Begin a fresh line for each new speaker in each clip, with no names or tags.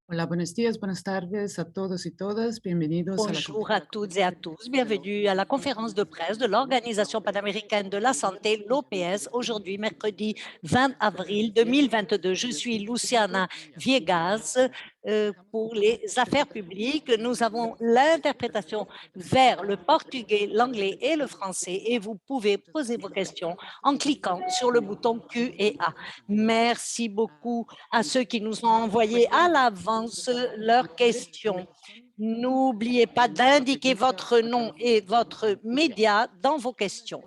Hola, buenos días, buenas tardes a todos y todas. Bienvenidos a la
Bonjour à toutes et à tous. Bienvenue à la conférence de presse de l'Organisation panaméricaine de la santé, l'OPS, aujourd'hui, mercredi 20 avril 2022. Je suis Luciana Viegas pour les affaires publiques. Nous avons l'interprétation vers le portugais, l'anglais et le français et vous pouvez poser vos questions en cliquant sur le bouton Q et A. Merci beaucoup à ceux qui nous ont envoyé à l'avance leurs questions. N'oubliez pas d'indiquer votre nom et votre média dans vos questions.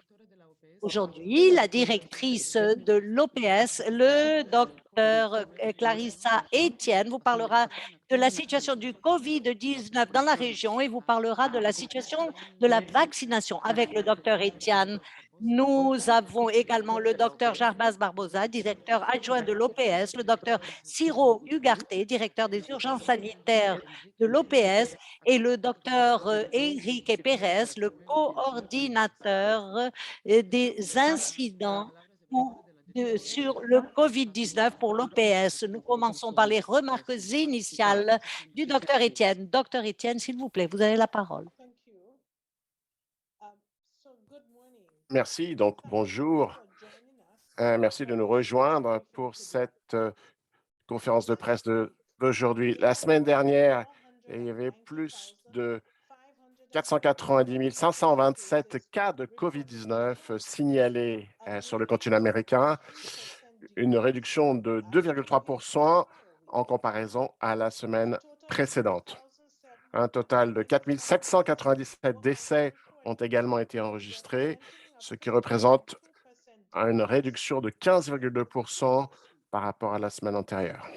Aujourd'hui, la directrice de l'OPS, le docteur Clarissa Etienne, vous parlera de la situation du COVID-19 dans la région et vous parlera de la situation de la vaccination avec le docteur Etienne. Nous avons également le docteur Jarbas Barbosa, directeur adjoint de l'OPS, le docteur Ciro Ugarte, directeur des urgences sanitaires de l'OPS, et le docteur Enrique Pérez, le coordinateur des incidents sur le COVID-19 pour l'OPS. Nous commençons par les remarques initiales du docteur Etienne. Docteur Etienne, s'il vous plaît, vous avez la parole.
Merci, donc bonjour. Merci de nous rejoindre pour cette conférence de presse d'aujourd'hui. La semaine dernière, il y avait plus de 490 527 cas de COVID-19 signalés sur le continent américain, une réduction de 2,3% en comparaison à la semaine précédente. Un total de 4 797 décès ont également été enregistrés, ce qui représente une réduction de 15,2% par rapport à la semaine antérieure.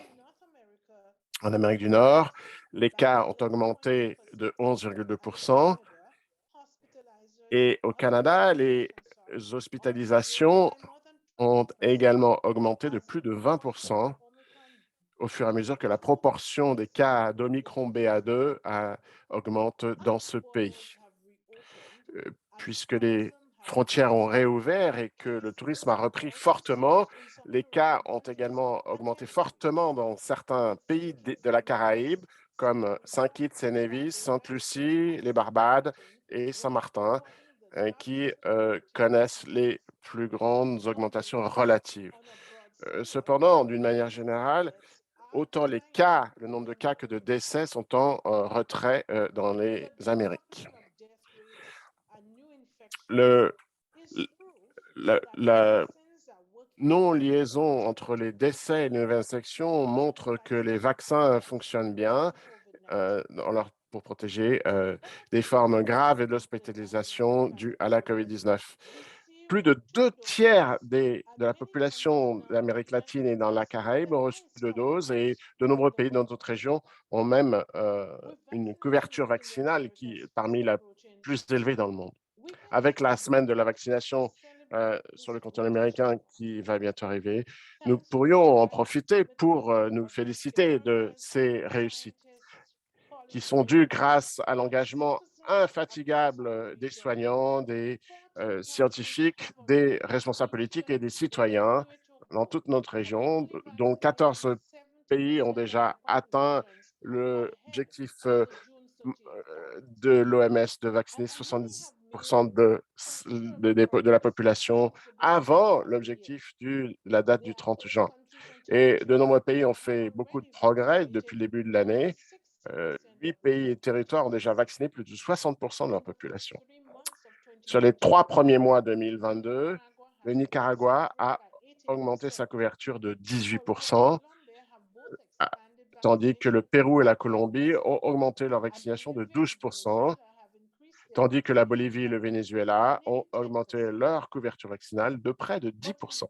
En Amérique du Nord, les cas ont augmenté de 11,2%. Et au Canada, les hospitalisations ont également augmenté de plus de 20% au fur et à mesure que la proportion des cas d'Omicron BA2 augmente dans ce pays. Puisque les frontières ont réouvert et que le tourisme a repris fortement, les cas ont également augmenté fortement dans certains pays de la Caraïbe, comme Saint-Kitts et Nevis, Sainte-Lucie, les Barbades et Saint-Martin, qui connaissent les plus grandes augmentations relatives. Cependant, d'une manière générale, autant le nombre de cas que de décès sont en retrait dans les Amériques. La non-liaison entre les décès et les nouvelles infections montre que les vaccins fonctionnent bien pour protéger des formes graves et de l'hospitalisation due à la COVID-19. Plus de 2 tiers de la population d'Amérique latine et dans la Caraïbe ont reçu 2 doses et de nombreux pays dans d'autres régions ont même une couverture vaccinale qui est parmi la plus élevée dans le monde. Avec la semaine de la vaccination sur le continent américain qui va bientôt arriver, nous pourrions en profiter pour nous féliciter de ces réussites qui sont dues grâce à l'engagement infatigable des soignants, des scientifiques, des responsables politiques et des citoyens dans toute notre région, dont 14 pays ont déjà atteint l'objectif de l'OMS de vacciner 70% de la population avant l'objectif de la date du 30 juin. Et de nombreux pays ont fait beaucoup de progrès depuis le début de l'année. 8 pays et territoires ont déjà vacciné plus de 60% de leur population. Sur les 3 premiers mois 2022, le Nicaragua a augmenté sa couverture de 18%, tandis que le Pérou et la Colombie ont augmenté leur vaccination de 12%, tandis que la Bolivie et le Venezuela ont augmenté leur couverture vaccinale de près de 10%.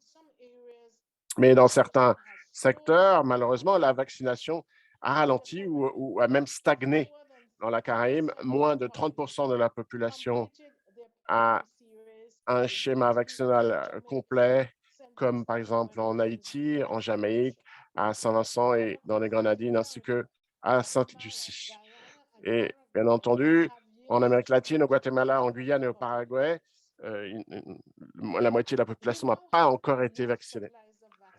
Mais dans certains secteurs, malheureusement, la vaccination a ralenti ou a même stagné. Dans la Caraïbe, moins de 30% de la population a un schéma vaccinal complet, comme par exemple en Haïti, en Jamaïque, à Saint-Vincent et dans les Grenadines, ainsi qu'à Sainte-Lucie. Et bien entendu, en Amérique latine, au Guatemala, en Guyane et au Paraguay, la moitié de la population n'a pas encore été vaccinée.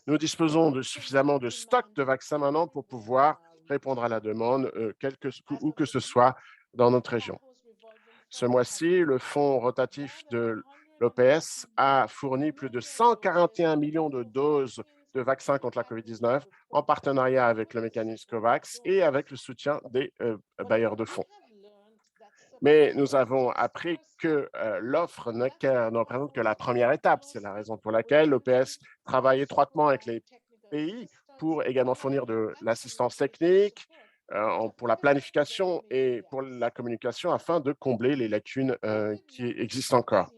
Nous disposons de suffisamment de stocks de vaccins maintenant pour pouvoir répondre à la demande, où que ce soit dans notre région. Ce mois-ci, le fonds rotatif de l'OPS a fourni plus de 141 millions de doses de vaccins contre la COVID-19 en partenariat avec le mécanisme COVAX et avec le soutien des bailleurs de fonds. Mais nous avons appris que l'offre ne représente que la première étape. C'est la raison pour laquelle l'OPS travaille étroitement avec les pays pour également fournir de l'assistance technique, pour la planification et pour la communication afin de combler les lacunes qui existent encore.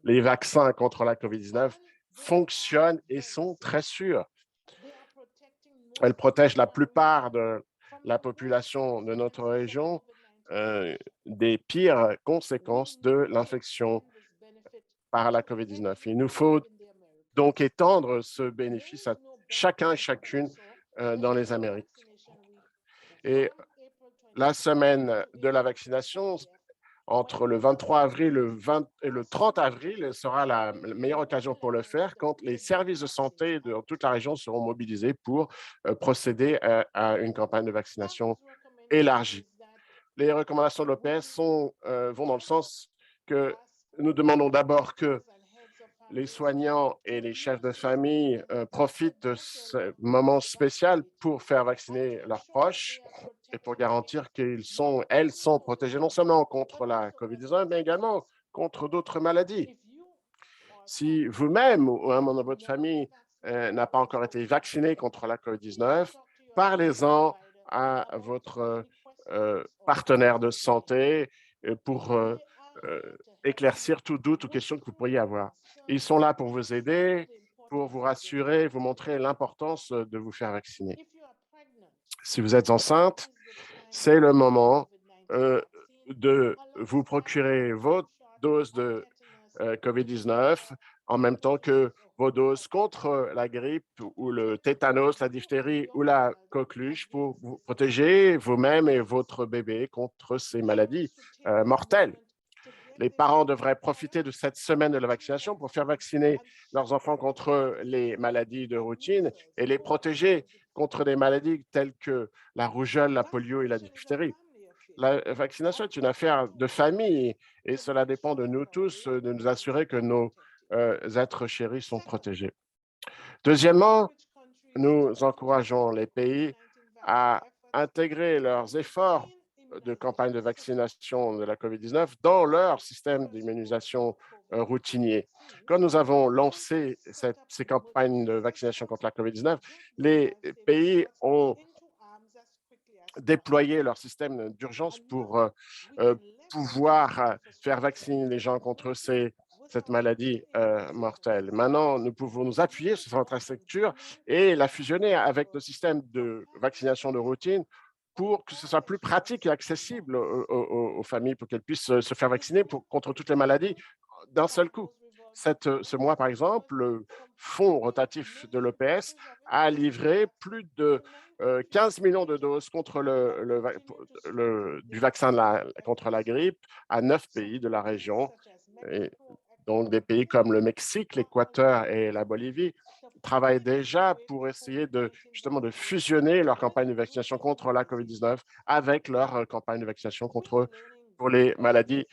Les vaccins contre la COVID-19 fonctionnent et sont très sûrs. Elles protègent la plupart de la population de notre région des pires conséquences de l'infection par la COVID-19. Il nous faut donc étendre ce bénéfice à chacun et chacune dans les Amériques. Et la semaine de la vaccination, entre le 23 avril et le 30 avril, sera la meilleure occasion pour le faire quand les services de santé de toute la région seront mobilisés pour procéder à une campagne de vaccination élargie. Les recommandations de l'OPS vont dans le sens que nous demandons d'abord que les soignants et les chefs de famille profitent de ce moment spécial pour faire vacciner leurs proches et pour garantir elles sont protégées non seulement contre la COVID-19, mais également contre d'autres maladies. Si vous-même ou un membre de votre famille n'a pas encore été vacciné contre la COVID-19, parlez-en à votre partenaire de santé pour éclaircir tout doute ou question que vous pourriez avoir. Ils sont là pour vous aider, pour vous rassurer, vous montrer l'importance de vous faire vacciner. Si vous êtes enceinte, c'est le moment de vous procurer votre dose de COVID-19 en même temps que vos doses contre la grippe ou le tétanos, la diphtérie ou la coqueluche pour vous protéger vous-même et votre bébé contre ces maladies mortelles. Les parents devraient profiter de cette semaine de la vaccination pour faire vacciner leurs enfants contre les maladies de routine et les protéger contre des maladies telles que la rougeole, la polio et la diphtérie. La vaccination est une affaire de famille et cela dépend de nous tous de nous assurer que nos êtres chéris sont protégés. Deuxièmement, nous encourageons les pays à intégrer leurs efforts de campagne de vaccination de la COVID-19 dans leur système d'immunisation routinier. Quand nous avons lancé ces campagnes de vaccination contre la COVID-19, les pays ont déployer leur système d'urgence pour pouvoir faire vacciner les gens contre cette maladie mortelle. Maintenant, nous pouvons nous appuyer sur cette infrastructure et la fusionner avec nos systèmes de vaccination de routine pour que ce soit plus pratique et accessible aux familles, pour qu'elles puissent se faire vacciner contre toutes les maladies d'un seul coup. Ce mois, par exemple, le fonds rotatif de l'OPS a livré plus de 15 millions de doses contre du vaccin contre la grippe à 9 pays de la région. Et donc, des pays comme le Mexique, l'Équateur et la Bolivie travaillent déjà pour essayer justement de fusionner leur campagne de vaccination contre la COVID-19 avec leur campagne de vaccination pour les maladies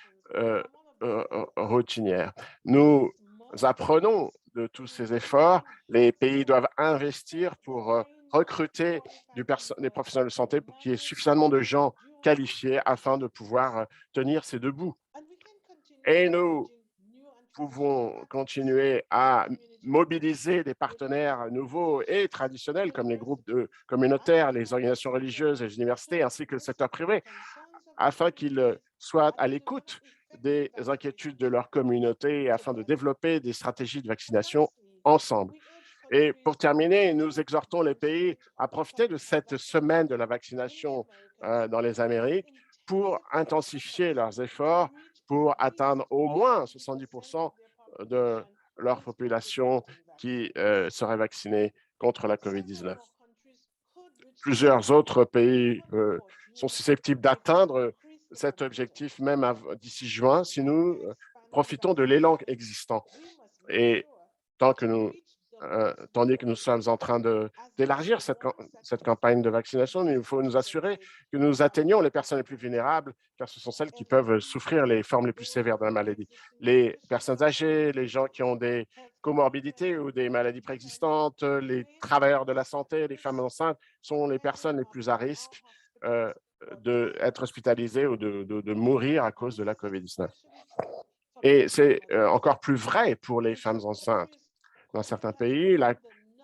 routinières. Nous apprenons de tous ces efforts. Les pays doivent investir pour recruter des professionnels de santé pour qu'il y ait suffisamment de gens qualifiés afin de pouvoir tenir ces deux bouts. Et nous pouvons continuer à mobiliser des partenaires nouveaux et traditionnels comme les groupes communautaires, les organisations religieuses, les universités ainsi que le secteur privé afin qu'ils soient à l'écoute des inquiétudes de leur communauté afin de développer des stratégies de vaccination ensemble. Et pour terminer, nous exhortons les pays à profiter de cette semaine de la vaccination dans les Amériques pour intensifier leurs efforts pour atteindre au moins 70% de leur population qui serait vaccinée contre la COVID-19. Plusieurs autres pays sont susceptibles d'atteindre cet objectif même d'ici juin si nous profitons de l'élan existant. Et tant que nous tandis que nous sommes en train d'élargir cette campagne de vaccination, il faut nous assurer que nous atteignons les personnes les plus vulnérables, car ce sont celles qui peuvent souffrir les formes les plus sévères de la maladie. Les personnes âgées, les gens qui ont des comorbidités ou des maladies préexistantes, les travailleurs de la santé, les femmes enceintes sont les personnes les plus à risque d'être hospitalisées ou de mourir à cause de la COVID-19. Et c'est encore plus vrai pour les femmes enceintes. Dans certains pays, la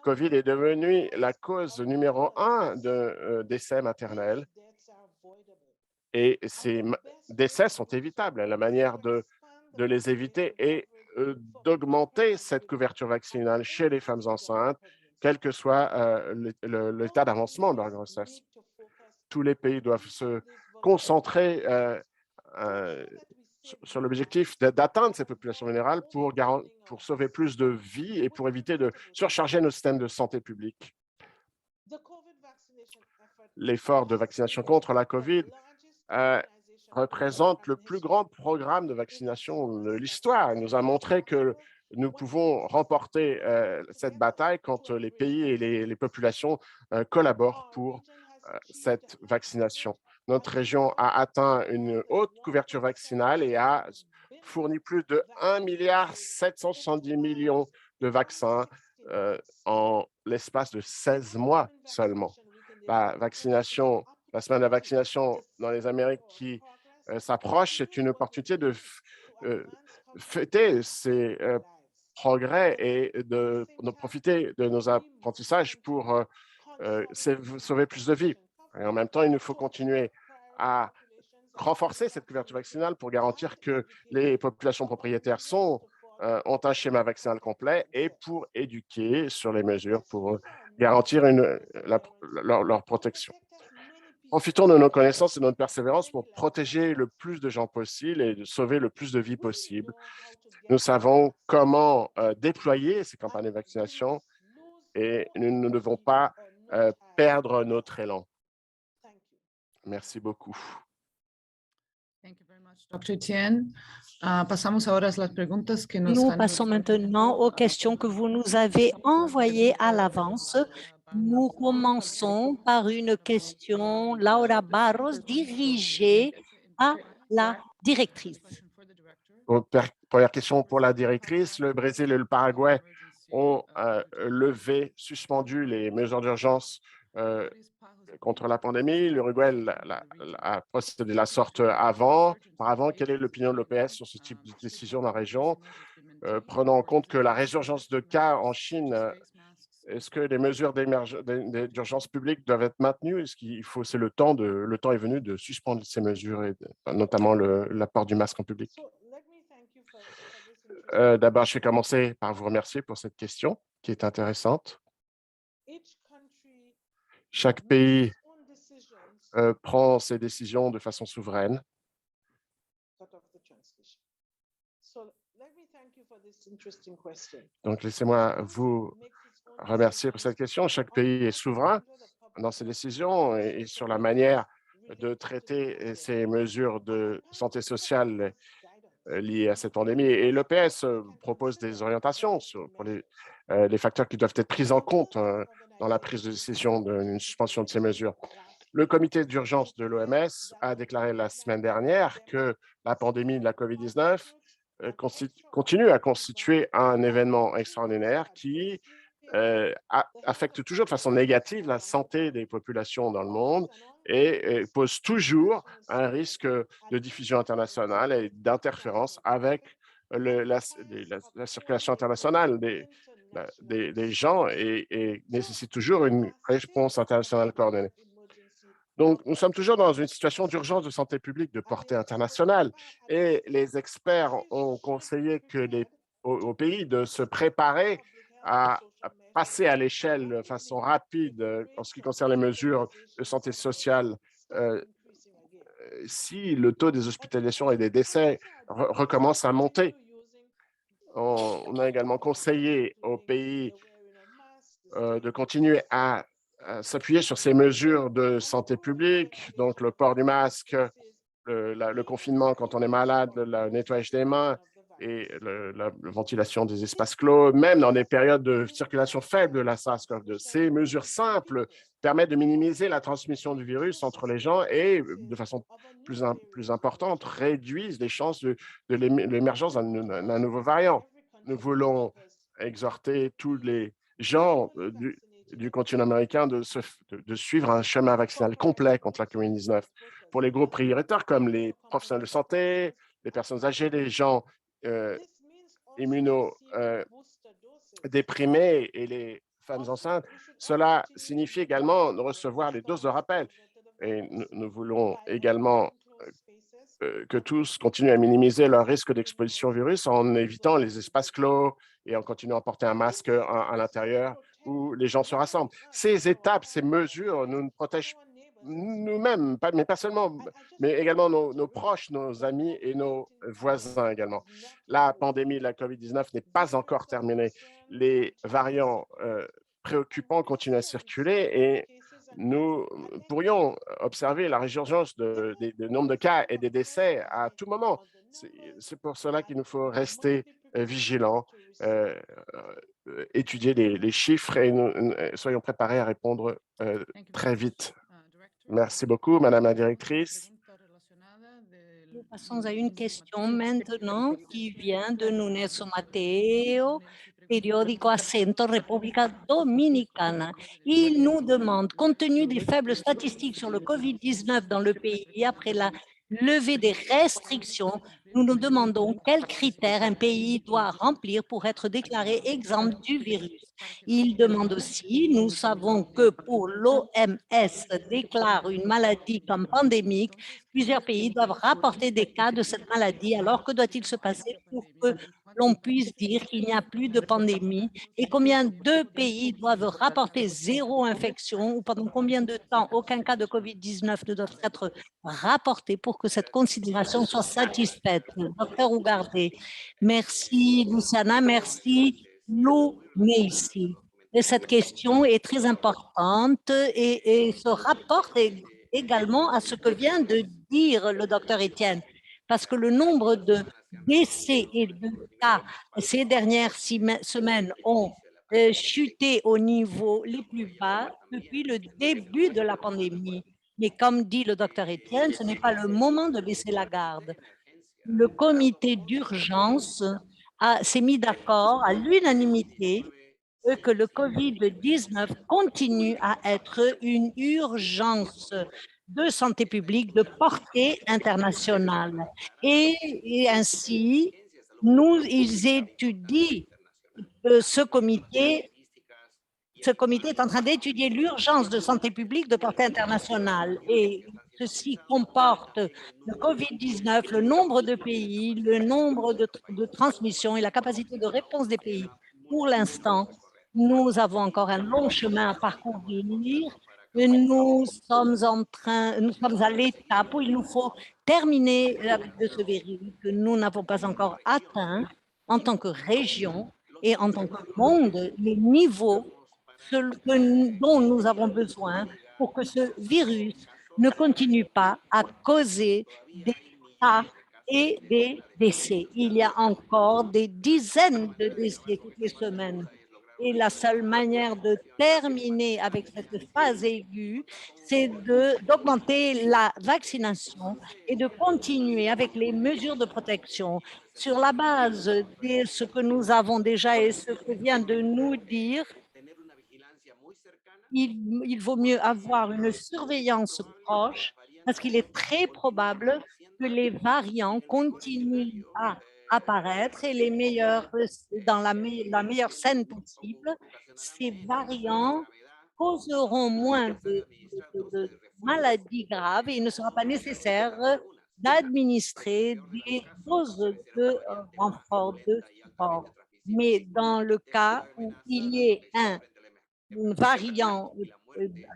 COVID est devenue la cause numéro 1 de décès maternels et ces décès sont évitables. La manière de les éviter est d'augmenter cette couverture vaccinale chez les femmes enceintes, quel que soit l'état d'avancement de leur grossesse. Tous les pays doivent se concentrer sur l'objectif d'atteindre ces populations vulnérables pour sauver plus de vies et pour éviter de surcharger nos systèmes de santé publique. L'effort de vaccination contre la COVID représente le plus grand programme de vaccination de l'histoire. Il nous a montré que nous pouvons remporter cette bataille quand les pays et les populations collaborent pour cette vaccination. Notre région a atteint une haute couverture vaccinale et a fourni plus de 1,770 milliard de vaccins en l'espace de 16 mois seulement. La semaine de la vaccination dans les Amériques qui s'approche, c'est une opportunité de fêter ces progrès et de profiter de nos apprentissages pour sauver plus de vies. Et en même temps, il nous faut continuer à renforcer cette couverture vaccinale pour garantir que les populations propriétaires ont un schéma vaccinal complet et pour éduquer sur les mesures pour garantir leur protection. Profitons de nos connaissances et de notre persévérance pour protéger le plus de gens possible et de sauver le plus de vies possible. Nous savons comment déployer ces campagnes de vaccination et nous ne devons pas perdre notre élan. Merci beaucoup.
Dr. Tien. Pasamos ahora a las preguntas que nos
Nous
han
passons maintenant aux questions que vous nous avez envoyées à l'avance. Nous commençons par une question, Laura Barros, dirigée à la directrice.
Première question pour la directrice. Le Brésil et le Paraguay ont suspendu les mesures d'urgence contre la pandémie. L'Uruguay a procédé de la sorte auparavant. Quelle est l'opinion de l'OPS sur ce type de décision dans la région? Prenant en compte que la résurgence de cas en Chine, est-ce que les mesures d'urgence publique doivent être maintenues? Est-ce qu'il faut, le temps est venu de suspendre ces mesures, et notamment l'apport du masque en public? D'abord, je vais commencer par vous remercier pour cette question qui est intéressante. Chaque pays prend ses décisions de façon souveraine. Donc, laissez-moi vous remercier pour cette question. Chaque pays est souverain dans ses décisions et sur la manière de traiter ces mesures de santé sociale liées à cette pandémie. Et l'EPS propose des orientations pour les facteurs qui doivent être pris en compte dans la prise de décision d'une suspension de ces mesures. Le comité d'urgence de l'OMS a déclaré la semaine dernière que la pandémie de la COVID-19 continue à constituer un événement extraordinaire qui affecte toujours de façon négative la santé des populations dans le monde et pose toujours un risque de diffusion internationale et d'interférence avec la circulation internationale des gens et nécessite toujours une réponse internationale coordonnée. Donc, nous sommes toujours dans une situation d'urgence de santé publique de portée internationale et les experts ont conseillé aux pays de se préparer à passer à l'échelle de façon rapide en ce qui concerne les mesures de santé sociale si le taux des hospitalisations et des décès recommence à monter. On a également conseillé aux pays de continuer à s'appuyer sur ces mesures de santé publique, donc le port du masque, le confinement quand on est malade, le nettoyage des mains et la ventilation des espaces clos, même dans des périodes de circulation faible de la SARS-CoV-2. Ces mesures simples permettent de minimiser la transmission du virus entre les gens et, de façon plus importante, réduisent les chances de l'émergence d'un nouveau variant. Nous voulons exhorter tous les gens du continent américain de suivre un chemin vaccinal complet contre la COVID-19 pour les groupes prioritaires comme les professionnels de santé, les personnes âgées, les gens immunodéprimés et les femmes enceintes. Cela signifie également de recevoir les doses de rappel. Et nous voulons également que tous continuent à minimiser leur risque d'exposition au virus en évitant les espaces clos et en continuant à porter un masque à l'intérieur où les gens se rassemblent. Ces étapes, ces mesures nous protègent nous-mêmes, mais pas seulement, mais également nos proches, nos amis et nos voisins également. La pandémie de la COVID-19 n'est pas encore terminée. Les variants préoccupants continuent à circuler et nous pourrions observer la résurgence du nombre de cas et des décès à tout moment. C'est pour cela qu'il nous faut rester vigilants, étudier les chiffres et soyons préparés à répondre très vite. Merci beaucoup, Madame la Directrice.
Nous passons à une question maintenant qui vient de Nunes Mateo, periódico Acento, República Dominicana. Il nous demande, compte tenu des faibles statistiques sur le COVID-19 dans le pays après la levée des restrictions, nous nous demandons quels critères un pays doit remplir pour être déclaré exempt du virus. Il demande aussi, nous savons que pour l'OMS déclare une maladie comme pandémique, plusieurs pays doivent rapporter des cas de cette maladie. Alors, que doit-il se passer pour que l'on puisse dire qu'il n'y a plus de pandémie? Et combien de pays doivent rapporter zéro infection ou pendant combien de temps aucun cas de COVID-19 ne doit être rapporté pour que cette considération soit satisfaite? Docteur Ugarte, merci Luciana, merci Lou Macy. Et cette question est très importante et se rapporte également à ce que vient de dire le docteur Étienne, parce que le nombre de décès et de cas ces dernières semaines ont chuté au niveau les plus bas depuis le début de la pandémie. Mais comme dit le docteur Étienne, ce n'est pas le moment de baisser la garde. Le comité d'urgence s'est mis d'accord à l'unanimité que le COVID-19 continue à être une urgence de santé publique de portée internationale. Et ainsi, ils étudient ce comité est en train d'étudier l'urgence de santé publique de portée internationale et ceci comporte le COVID-19, le nombre de pays, le nombre de transmissions et la capacité de réponse des pays. Pour l'instant, nous avons encore un long chemin à parcourir. Nous sommes à l'étape où il nous faut terminer de ce virus que nous n'avons pas encore atteint en tant que région et en tant que monde, les niveaux dont nous avons besoin pour que ce virus ne continue pas à causer des cas et des décès. Il y a encore des dizaines de décès toutes les semaines. Et la seule manière de terminer avec cette phase aiguë, c'est d'augmenter la vaccination et de continuer avec les mesures de protection. Sur la base de ce que nous avons déjà et ce que vient de nous dire, il vaut mieux avoir une surveillance proche parce qu'il est très probable que les variants continuent à apparaître et dans la meilleure scène possible, ces variants causeront moins de maladies graves et il ne sera pas nécessaire d'administrer des doses de renfort de support. Mais dans le cas où il y ait un variant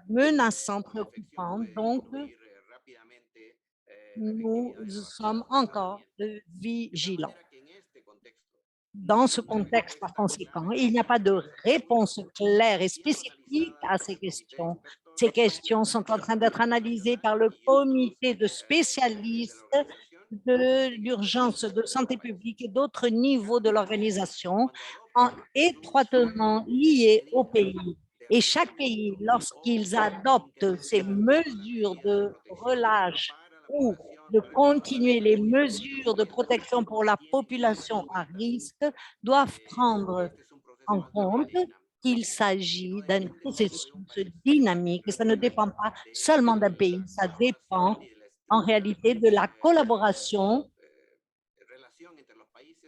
menaçant, préoccupant, donc nous sommes encore vigilants. Dans ce contexte, par conséquent, il n'y a pas de réponse claire et spécifique à ces questions. Ces questions sont en train d'être analysées par le comité de spécialistes de l'urgence de santé publique et d'autres niveaux de l'organisation étroitement liés au pays. Et chaque pays, lorsqu'ils adoptent ces mesures de relâche ou de continuer les mesures de protection pour la population à risque, doivent prendre en compte qu'il s'agit d'un processus dynamique et ça ne dépend pas seulement d'un pays, ça dépend en réalité de la collaboration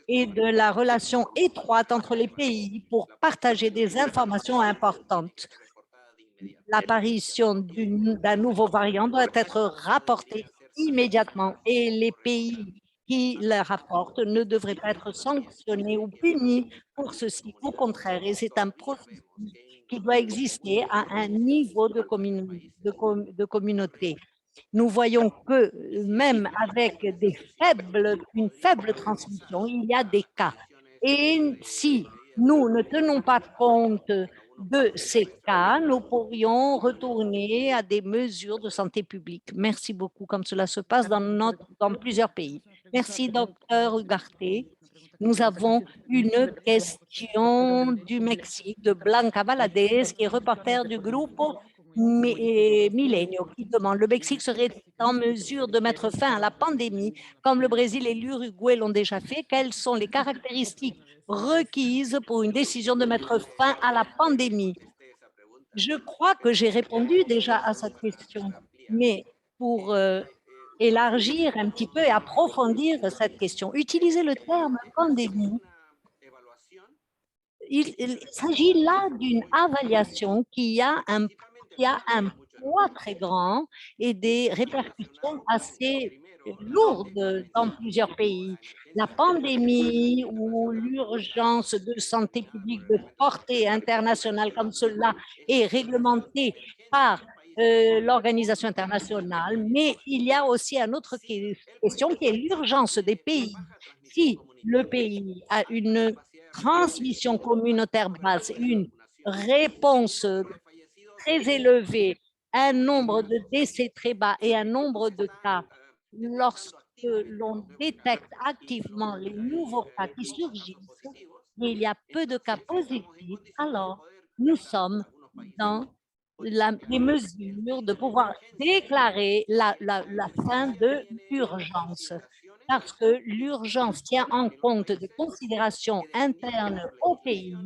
et de la relation étroite entre les pays pour partager des informations importantes. L'apparition d'un nouveau variant doit être rapportée immédiatement et les pays qui le rapportent ne devraient pas être sanctionnés ou punis pour ceci. Au contraire, et c'est un processus qui doit exister à un niveau de communauté. Nous voyons que même avec une faible transmission, il y a des cas. Et si nous ne tenons pas compte de ces cas, nous pourrions retourner à des mesures de santé publique. Merci beaucoup, comme cela se passe dans plusieurs pays. Merci, docteur Ugarte. Nous avons une question du Mexique, de Blanca Valadez, qui est reporter du groupe Milenio, qui demande: le Mexique serait en mesure de mettre fin à la pandémie, comme le Brésil et l'Uruguay l'ont déjà fait? Quelles sont les caractéristiques requises pour une décision de mettre fin à la pandémie? Je crois que j'ai répondu déjà à cette question, mais pour élargir un petit peu et approfondir cette question, utiliser le terme pandémie, il s'agit là d'une évaluation qui a un poids très grand et des répercussions assez lourdes dans plusieurs pays. La pandémie ou l'urgence de santé publique de portée internationale comme cela est réglementée par l'organisation internationale, mais il y a aussi une autre question qui est l'urgence des pays. Si le pays a une transmission communautaire basse, une réponse très élevée, un nombre de décès très bas et un nombre de cas, lorsque l'on détecte activement les nouveaux cas qui surgissent, et il y a peu de cas positifs, alors nous sommes dans les mesures de pouvoir déclarer la fin de l'urgence, parce que l'urgence tient en compte des considérations internes au pays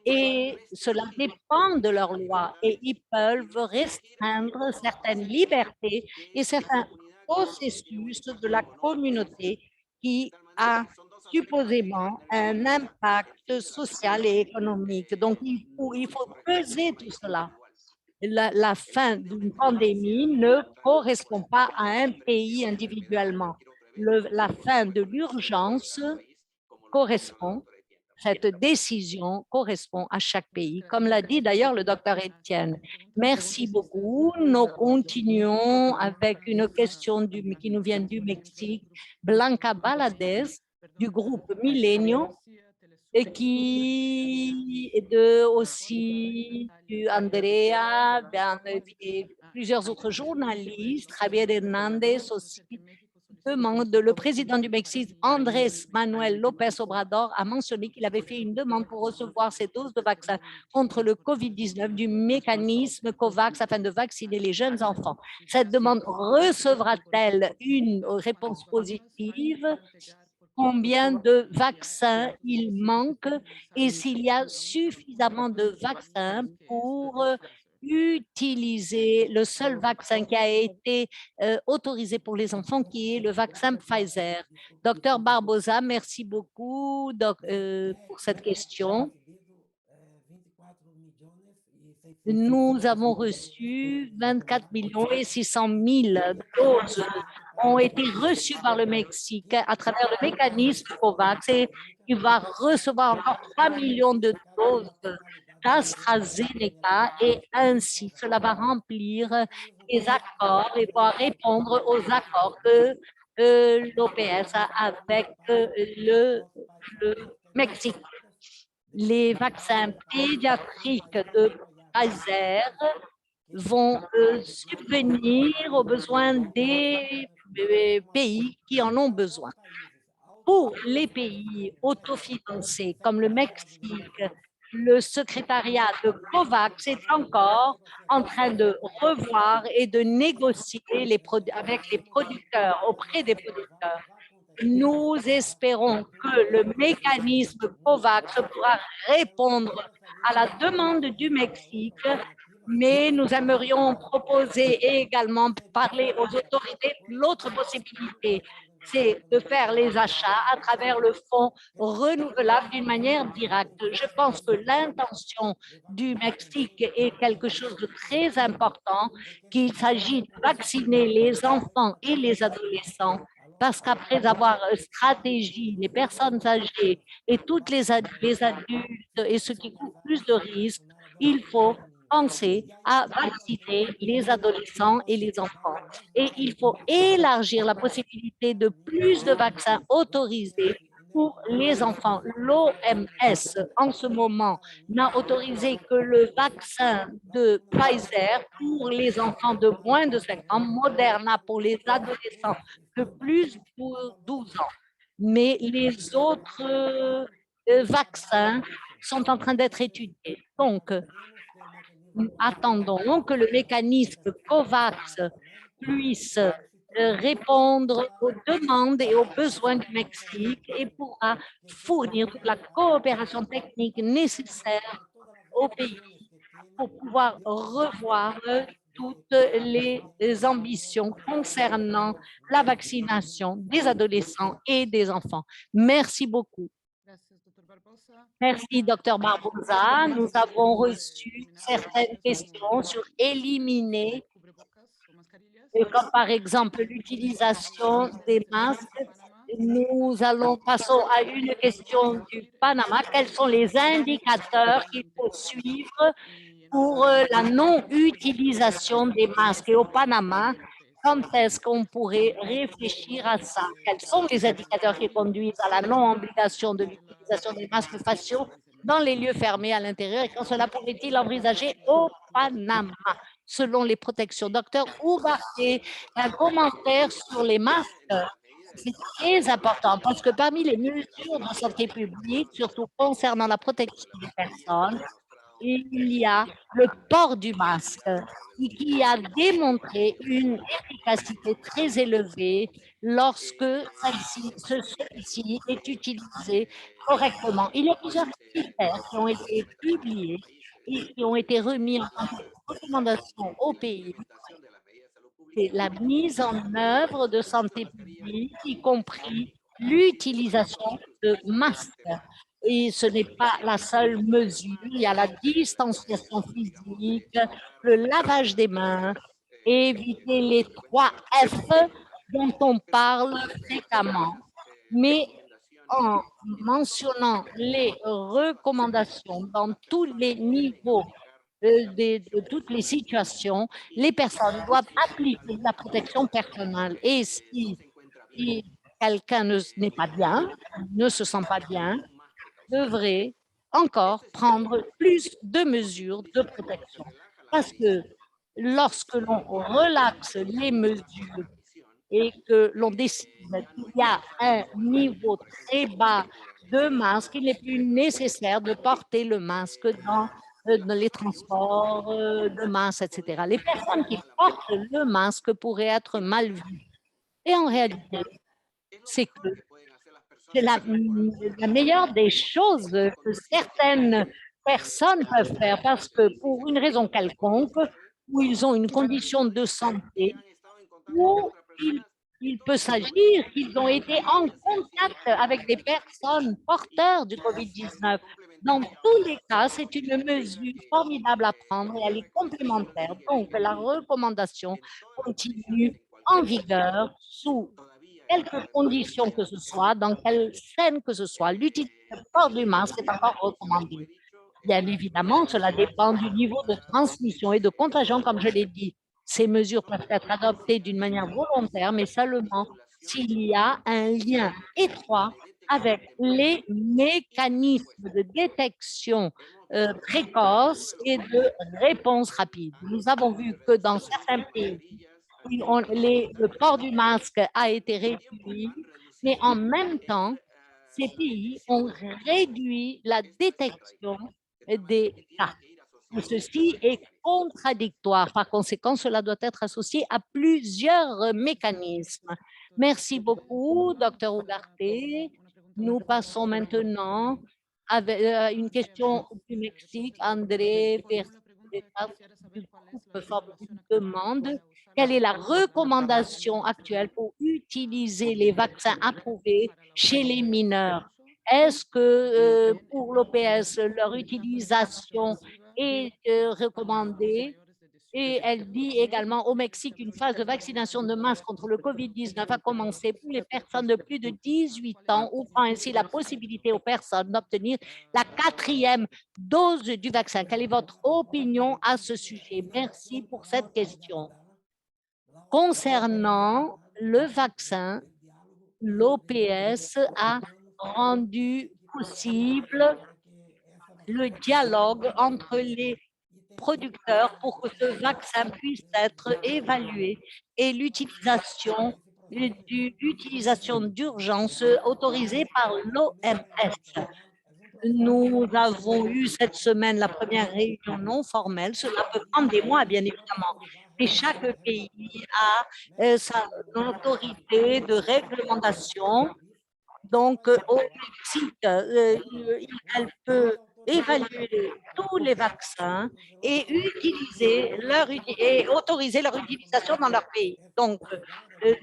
et cela dépend de leurs lois et ils peuvent restreindre certaines libertés et certains processus de la communauté qui a supposément un impact social et économique. Donc, il faut peser tout cela. La fin d'une pandémie ne correspond pas à un pays individuellement. La fin de l'urgence correspond, cette décision correspond à chaque pays, comme l'a dit d'ailleurs le docteur Etienne. Merci beaucoup. Nous continuons avec une question qui nous vient du Mexique, Blanca Valadez, du groupe Milenio, et qui est aussi Andrea, et plusieurs autres journalistes, Javier Hernandez aussi, demande. Le président du Mexique, Andrés Manuel López Obrador, a mentionné qu'il avait fait une demande pour recevoir ces doses de vaccin contre le COVID-19 du mécanisme COVAX afin de vacciner les jeunes enfants. Cette demande recevra-t-elle une réponse positive? Combien de vaccins il manque et s'il y a suffisamment de vaccins pour utiliser le seul vaccin qui a été autorisé pour les enfants, qui est le vaccin Pfizer. Docteur Barbosa, merci beaucoup pour cette question. Nous avons reçu 24 millions et 600 000 doses ont été reçues par le Mexique à travers le mécanisme COVAX et il va recevoir encore 3 millions de doses d'AstraZeneca et ainsi cela va remplir les accords et va répondre aux accords que l'OPS a avec le Mexique. Les vaccins pédiatriques de Pfizer vont subvenir aux besoins des pays qui en ont besoin. Pour les pays autofinancés comme le Mexique, le secrétariat de COVAX est encore en train de revoir et de négocier avec les producteurs, auprès des producteurs. Nous espérons que le mécanisme COVAX pourra répondre à la demande du Mexique, mais nous aimerions proposer et également parler aux autorités de l'autre possibilité, c'est de faire les achats à travers le fonds renouvelable d'une manière directe. Je pense que l'intention du Mexique est quelque chose de très important, qu'il s'agit de vacciner les enfants et les adolescents, parce qu'après avoir stratégié les personnes âgées et toutes les adultes et ceux qui courent plus de risques, il faut penser à vacciner les adolescents et les enfants. Et il faut élargir la possibilité de plus de vaccins autorisés pour les enfants. L'OMS, en ce moment, n'a autorisé que le vaccin de Pfizer pour les enfants de moins de 5 ans, Moderna pour les adolescents de plus de 12 ans. Mais les autres vaccins sont en train d'être étudiés. Donc, nous attendons que le mécanisme COVAX puisse répondre aux demandes et aux besoins du Mexique et pourra fournir toute la coopération technique nécessaire au pays pour pouvoir revoir toutes les ambitions concernant la vaccination des adolescents et des enfants. Merci beaucoup. Merci, Dr Barbosa. Nous avons reçu certaines questions sur éliminer, comme par exemple l'utilisation des masques. Nous passons à une question du Panama. Quels sont les indicateurs qu'il faut suivre pour la non-utilisation des masques? Et au Panama, quand est-ce qu'on pourrait réfléchir à ça? Quels sont les indicateurs qui conduisent à la non-obligation de l'utilisation des masques faciaux dans les lieux fermés à l'intérieur et quand cela pourrait-il envisager au Panama, selon les protections? Docteur Oubarté, un commentaire sur les masques. C'est très important parce que parmi les mesures de santé publique, surtout concernant la protection des personnes, il y a le port du masque qui a démontré une efficacité très élevée lorsque celui-ci est utilisé correctement. Il y a plusieurs critères qui ont été publiés et qui ont été remis en tant que recommandation au pays. C'est la mise en œuvre de santé publique, y compris l'utilisation de masques. Et ce n'est pas la seule mesure. Il y a la distanciation physique, le lavage des mains, éviter les 3 F dont on parle fréquemment. Mais en mentionnant les recommandations dans tous les niveaux de toutes les situations, les personnes doivent appliquer la protection personnelle. Et si quelqu'un n'est pas bien, ne se sent pas bien, devrait encore prendre plus de mesures de protection. Parce que lorsque l'on relaxe les mesures et que l'on décide qu'il y a un niveau très bas de masque, il n'est plus nécessaire de porter le masque dans les transports de masse, etc. Les personnes qui portent le masque pourraient être mal vues. Et en réalité, c'est que c'est la meilleure des choses que certaines personnes peuvent faire parce que pour une raison quelconque, où ils ont une condition de santé, où il peut s'agir qu'ils ont été en contact avec des personnes porteurs du COVID-19. Dans tous les cas, c'est une mesure formidable à prendre et elle est complémentaire. Donc, la recommandation continue en vigueur sous quelques conditions que ce soit, dans quelle scène que ce soit. L'utilisation port du masque est encore recommandé. Bien évidemment, cela dépend du niveau de transmission et de contagion, comme je l'ai dit. Ces mesures peuvent être adoptées d'une manière volontaire, mais seulement s'il y a un lien étroit avec les mécanismes de détection précoce et de réponse rapide. Nous avons vu que dans certains pays, le port du masque a été réduit, mais en même temps, ces pays ont réduit la détection des cas. Et ceci est contradictoire. Par conséquent, cela doit être associé à plusieurs mécanismes. Merci beaucoup, Dr. Ugarte. Nous passons maintenant à une question du Mexique. André Verdetas du groupe Ford demande quelle est la recommandation actuelle pour utiliser les vaccins approuvés chez les mineurs. Est-ce que pour l'OPS, leur utilisation est recommandée? Et elle dit également au Mexique, une phase de vaccination de masse contre le COVID-19 a commencé pour les personnes de plus de 18 ans, ouvrant ainsi la possibilité aux personnes d'obtenir la 4e dose du vaccin. Quelle est votre opinion à ce sujet? Merci pour cette question. Concernant le vaccin, l'OPS a rendu possible le dialogue entre les producteurs pour que ce vaccin puisse être évalué et l'utilisation d'urgence autorisée par l'OMS. Nous avons eu cette semaine la première réunion non formelle. Cela peut prendre des mois, bien évidemment. Et chaque pays a sa autorité de réglementation. Donc, au Mexique, elle peut évaluer tous les vaccins et autoriser leur utilisation dans leur pays. Donc,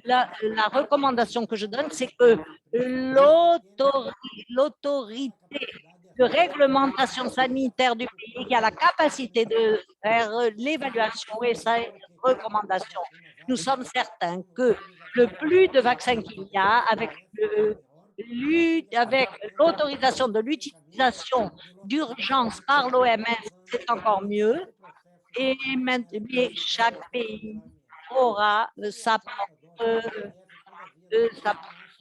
la recommandation que je donne, c'est que l'autorité de réglementation sanitaire du pays qui a la capacité de faire l'évaluation et sa recommandation. Nous sommes certains que le plus de vaccins qu'il y a avec l'autorisation de l'utilisation d'urgence par l'OMS, c'est encore mieux. Et maintenant, chaque pays aura son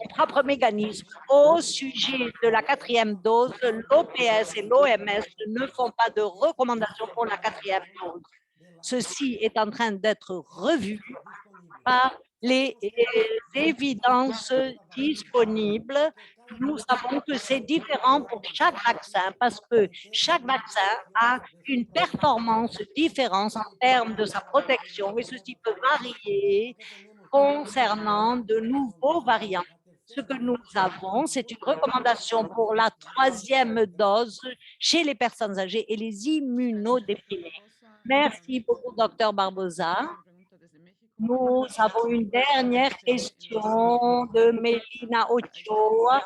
propre mécanisme. Au sujet de la 4e dose, l'OPS et l'OMS ne font pas de recommandations pour la 4e dose. Ceci est en train d'être revu par les évidences disponibles. Nous savons que c'est différent pour chaque vaccin parce que chaque vaccin a une performance différente en termes de sa protection et ceci peut varier concernant de nouveaux variants. Ce que nous avons, c'est une recommandation pour la 3e dose chez les personnes âgées et les immunodéprimés. Merci beaucoup, Dr. Barbosa. Nous avons une dernière question de Melina Ochoa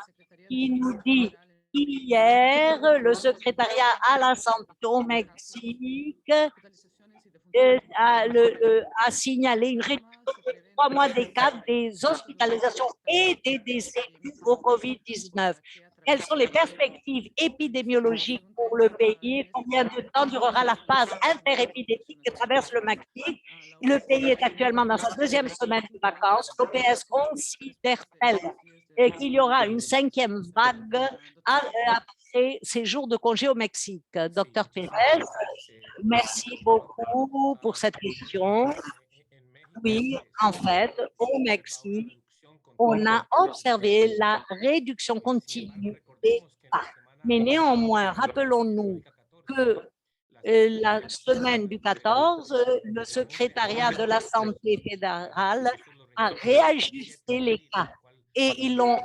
qui nous dit hier, le secrétariat à la santé au Mexique a signalé une réduction de 3 mois des cas des hospitalisations et des décès dus au COVID-19. Quelles sont les perspectives épidémiologiques pour le pays? Combien de temps durera la phase interépidémique que traverse le Mexique? Le pays est actuellement dans sa 2e semaine de vacances. L'OPS considère-t-elle qu'il y aura une 5e vague après ces jours de congé au Mexique? Docteur Pérez, merci beaucoup pour cette question. Oui, en fait, au Mexique, on a observé la réduction continue des cas. Mais néanmoins, rappelons-nous que la semaine du 14, le secrétariat de la santé fédérale a réajusté les cas et ils l'ont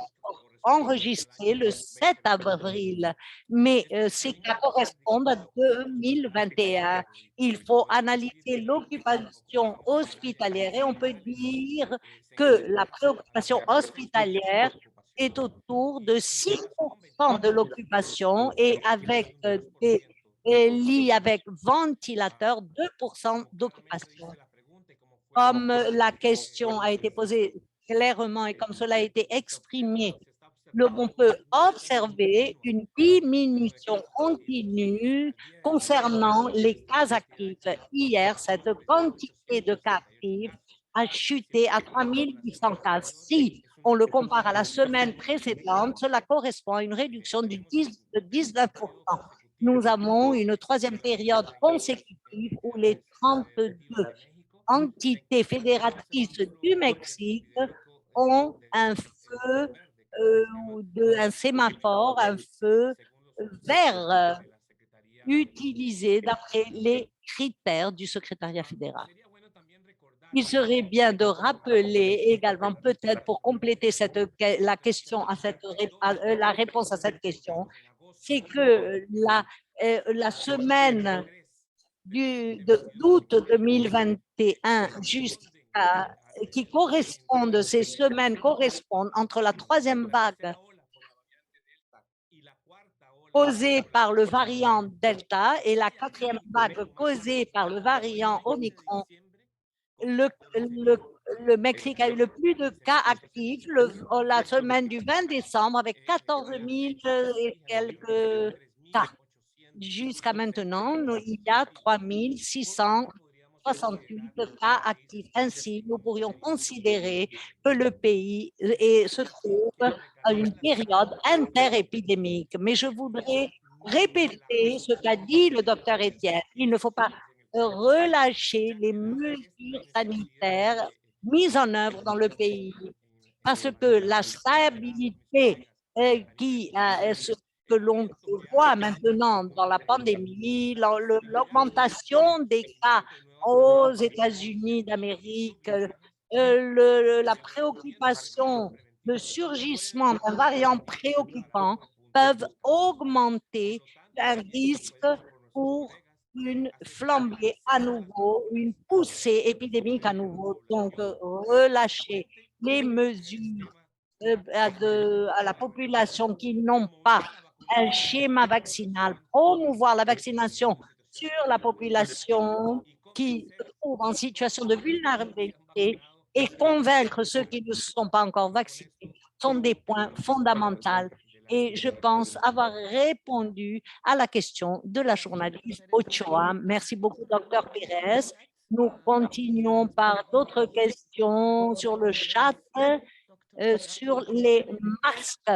enregistré le 7 avril, mais ces cas correspondent à 2021. Il faut analyser l'occupation hospitalière et on peut dire que la préoccupation hospitalière est autour de 6% de l'occupation et avec des lits avec ventilateur, 2% d'occupation. Comme la question a été posée clairement et comme cela a été exprimé, on peut observer une diminution continue concernant les cas actifs. Hier, cette quantité de cas actifs a chuté à 3800 cas. Si on le compare à la semaine précédente, cela correspond à une réduction de 19%. Nous avons une 3e période consécutive où les 32 entités fédératrices du Mexique ont un feu, un sémaphore, un feu vert utilisé d'après les critères du secrétariat fédéral. Il serait bien de rappeler également, peut-être pour compléter la question la réponse à cette question, c'est que la semaine d'août 2021 qui correspondent, ces semaines correspondent entre la troisième vague causée par le variant Delta et la quatrième vague causée par le variant Omicron. Le Mexique a eu le plus de cas actifs la semaine du 20 décembre avec 14 000 et quelques cas. Jusqu'à maintenant, il y a 3 668 cas actifs. Ainsi, nous pourrions considérer que le pays se trouve à une période interépidémique. Mais je voudrais répéter ce qu'a dit le docteur Etienne. Il ne faut pas relâcher les mesures sanitaires mises en œuvre dans le pays parce que la stabilité que l'on voit maintenant dans la pandémie, l'augmentation des cas aux États-Unis d'Amérique, la préoccupation, le surgissement d'un variant préoccupant peuvent augmenter un risque pour une flambée à nouveau, une poussée épidémique à nouveau. Donc, relâcher les mesures à la population qui n'ont pas un schéma vaccinal, promouvoir la vaccination sur la population qui se trouve en situation de vulnérabilité et convaincre ceux qui ne sont pas encore vaccinés sont des points fondamentaux. Et je pense avoir répondu à la question de la journaliste Ochoa. Merci beaucoup, docteur Pérez. Nous continuons par d'autres questions sur le chat, sur les masques.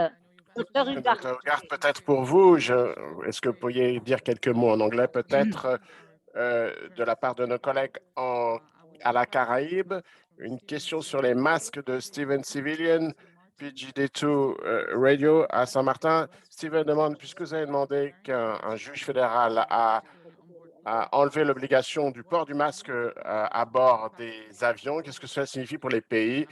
Docteur Hugard.
Dr. Hogarth, peut-être pour vous, est-ce que vous pourriez dire quelques mots en anglais peut-être de la part de nos collègues à la Caraïbe, une question sur les masques de Steven Civilian, PGD2 Radio à Saint-Martin. Steven demande, puisque vous avez demandé qu'un juge fédéral a enlevé l'obligation du port du masque à bord des avions, qu'est-ce que cela signifie pour les pays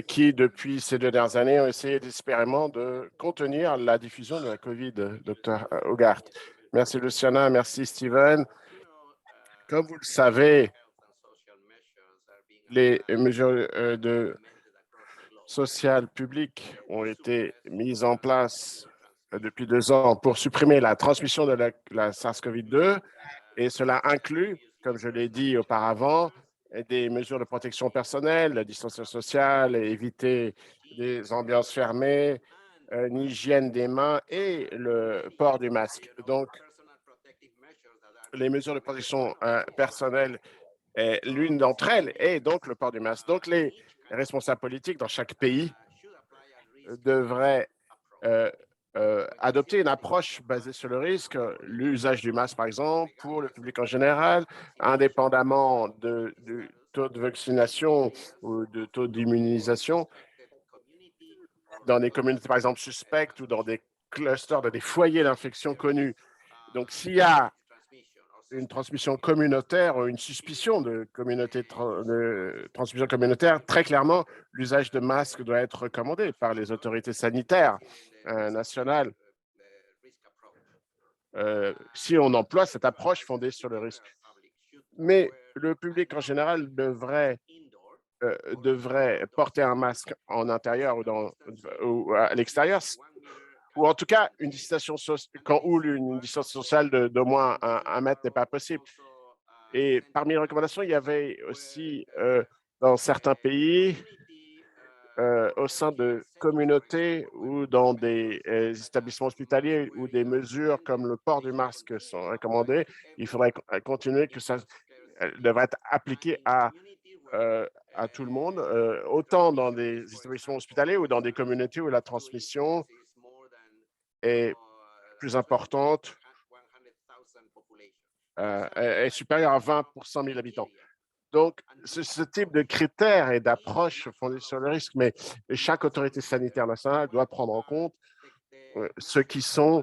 qui, depuis ces 2 dernières années, ont essayé désespérément de contenir la diffusion de la COVID, Dr. Hogarth? Merci, Luciana. Merci, Steven. Comme vous le savez, les mesures sociales publiques ont été mises en place depuis 2 ans pour supprimer la transmission de la SARS-CoV-2 et cela inclut, comme je l'ai dit auparavant, des mesures de protection personnelle, la distanciation sociale, éviter des ambiances fermées, une hygiène des mains et le port du masque. Donc, les mesures de protection personnelle, l'une d'entre elles est donc le port du masque. Donc, les responsables politiques dans chaque pays devraient adopter une approche basée sur le risque, l'usage du masque, par exemple, pour le public en général, indépendamment du taux de vaccination ou de taux d'immunisation, dans des communautés, par exemple, suspectes ou dans des clusters, dans des foyers d'infection connus. Donc, s'il y a une transmission communautaire ou une suspicion de transmission communautaire, très clairement, l'usage de masques doit être recommandé par les autorités sanitaires nationales si on emploie cette approche fondée sur le risque. Mais le public en général devrait porter un masque en intérieur ou à l'extérieur, ou en tout cas une distanciation sociale d'au moins 1 mètre n'est pas possible. Et parmi les recommandations, il y avait aussi dans certains pays, au sein de communautés ou dans des établissements hospitaliers où des mesures comme le port du masque sont recommandées, il faudrait continuer que ça devrait être appliqué à tout le monde, autant dans des établissements hospitaliers ou dans des communautés où la transmission est plus importante, est supérieure à 20 pour 100 000 habitants. Donc, ce type de critères et d'approche fondés sur le risque, mais chaque autorité sanitaire nationale doit prendre en compte ce qui sont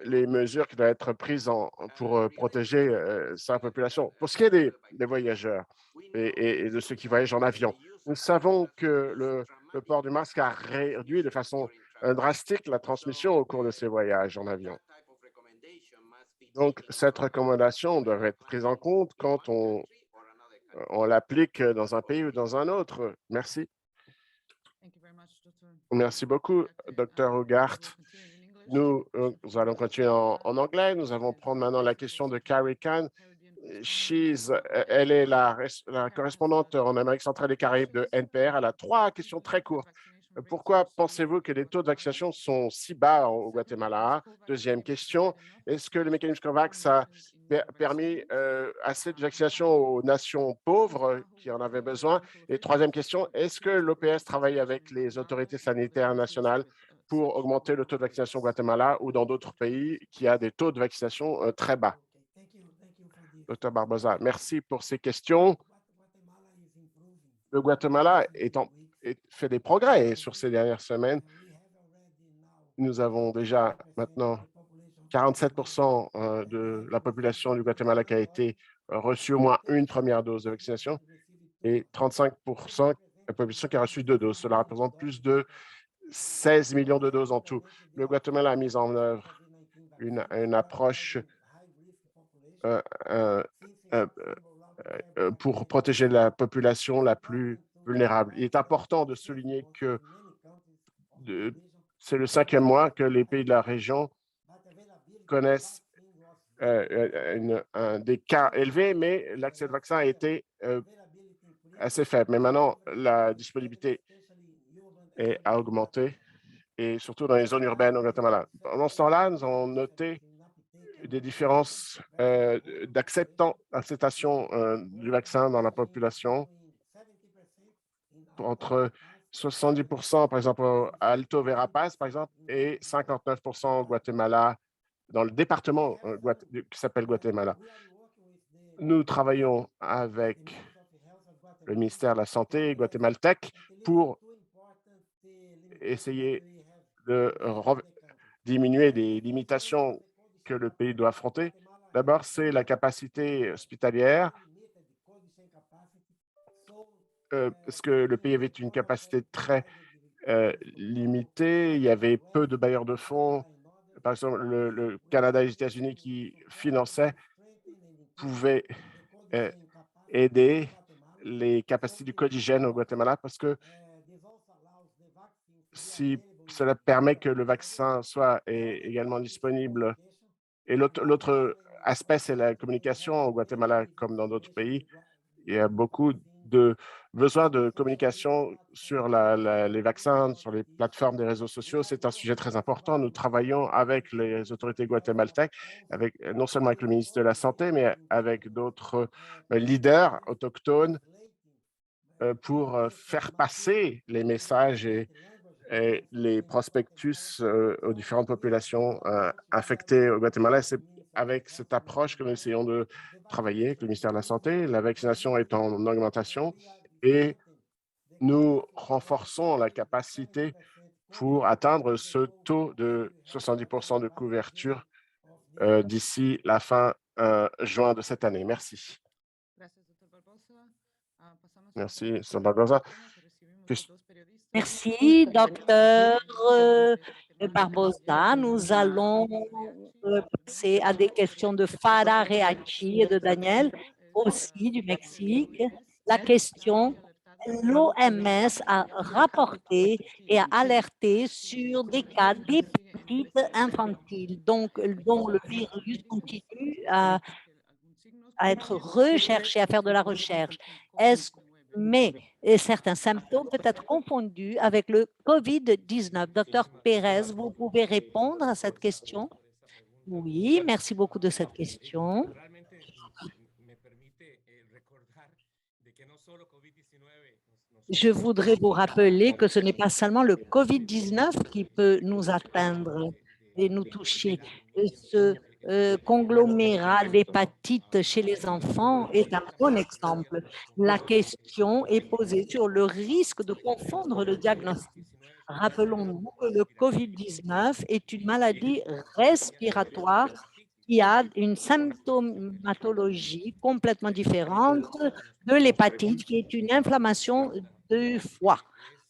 les mesures qui doivent être prises pour protéger sa population. Pour ce qui est des voyageurs et de ceux qui voyagent en avion, nous savons que le port du masque a réduit de façon drastique la transmission au cours de ces voyages en avion. Donc, cette recommandation doit être prise en compte quand on l'applique dans un pays ou dans un autre. Merci. Merci beaucoup, Dr. Hogarth. Nous allons continuer en anglais. Nous allons prendre maintenant la question de Carrie Khan. Elle est la correspondante en Amérique centrale et Caraïbes de NPR. Elle a 3 questions très courtes. Pourquoi pensez-vous que les taux de vaccination sont si bas au Guatemala? Deuxième question, est-ce que le mécanisme COVAX a permis assez de vaccination aux nations pauvres qui en avaient besoin? Et troisième question, est-ce que l'OPS travaille avec les autorités sanitaires nationales pour augmenter le taux de vaccination au Guatemala ou dans d'autres pays qui a des taux de vaccination très bas? Dr. Barbosa, merci pour ces questions. Le Guatemala fait des progrès sur ces dernières semaines. Nous avons déjà maintenant 47% de la population du Guatemala qui a été reçue au moins une première dose de vaccination et 35% de la population qui a reçu 2 doses. Cela représente plus de 16 millions de doses en tout. Le Guatemala a mis en œuvre une approche pour protéger la population la plus vulnérable. Il est important de souligner que c'est le 5e mois que les pays de la région connaissent des cas élevés, mais l'accès au vaccin a été assez faible. Mais maintenant, la disponibilité a augmenté, et surtout dans les zones urbaines au Guatemala. Pendant ce temps-là, nous avons noté des différences d'acceptation du vaccin dans la population entre 70%, par exemple, à Alto Verapaz, par exemple, et 59% au Guatemala, dans le département qui s'appelle Guatemala. Nous travaillons avec le ministère de la Santé guatémaltèque pour essayer de diminuer les limitations que le pays doit affronter. D'abord, c'est la capacité hospitalière, parce que le pays avait une capacité très limitée. Il y avait peu de bailleurs de fonds. Par exemple, le Canada et les États-Unis qui finançaient pouvaient aider les capacités du Codigène au Guatemala, parce que si cela permet que le vaccin soit également disponible. Et l'autre aspect, c'est la communication au Guatemala, comme dans d'autres pays. Il y a beaucoup de besoins de communication sur les vaccins, sur les plateformes des réseaux sociaux. C'est un sujet très important. Nous travaillons avec les autorités guatémaltèques, non seulement avec le ministre de la Santé, mais avec d'autres leaders autochtones pour faire passer les messages et les prospectus aux différentes populations affectées au Guatemala. C'est avec cette approche que nous essayons de travailler avec le ministère de la Santé. La vaccination est en augmentation et nous renforçons la capacité pour atteindre ce taux de 70% de couverture d'ici la fin juin de cette année. Merci. Merci, Dr. Barbosa.
Merci, docteur Barbosa. Nous allons passer à des questions de Farah Reachi et de Daniel, aussi du Mexique. La question, l'OMS a rapporté et a alerté sur des cas d'hépatite infantile, dont le virus continue à être recherché, à faire de la recherche. Mais certains symptômes peuvent être confondus avec le COVID-19. Docteur Pérez, vous pouvez répondre à cette question? Oui, merci beaucoup de cette question. Je voudrais vous rappeler que ce n'est pas seulement le COVID-19 qui peut nous atteindre et nous toucher. Ce conglomérat d'hépatite chez les enfants est un bon exemple. La question est posée sur le risque de confondre le diagnostic. Rappelons-nous que le COVID-19 est une maladie respiratoire qui a une symptomatologie complètement différente de l'hépatite, qui est une inflammation du foie.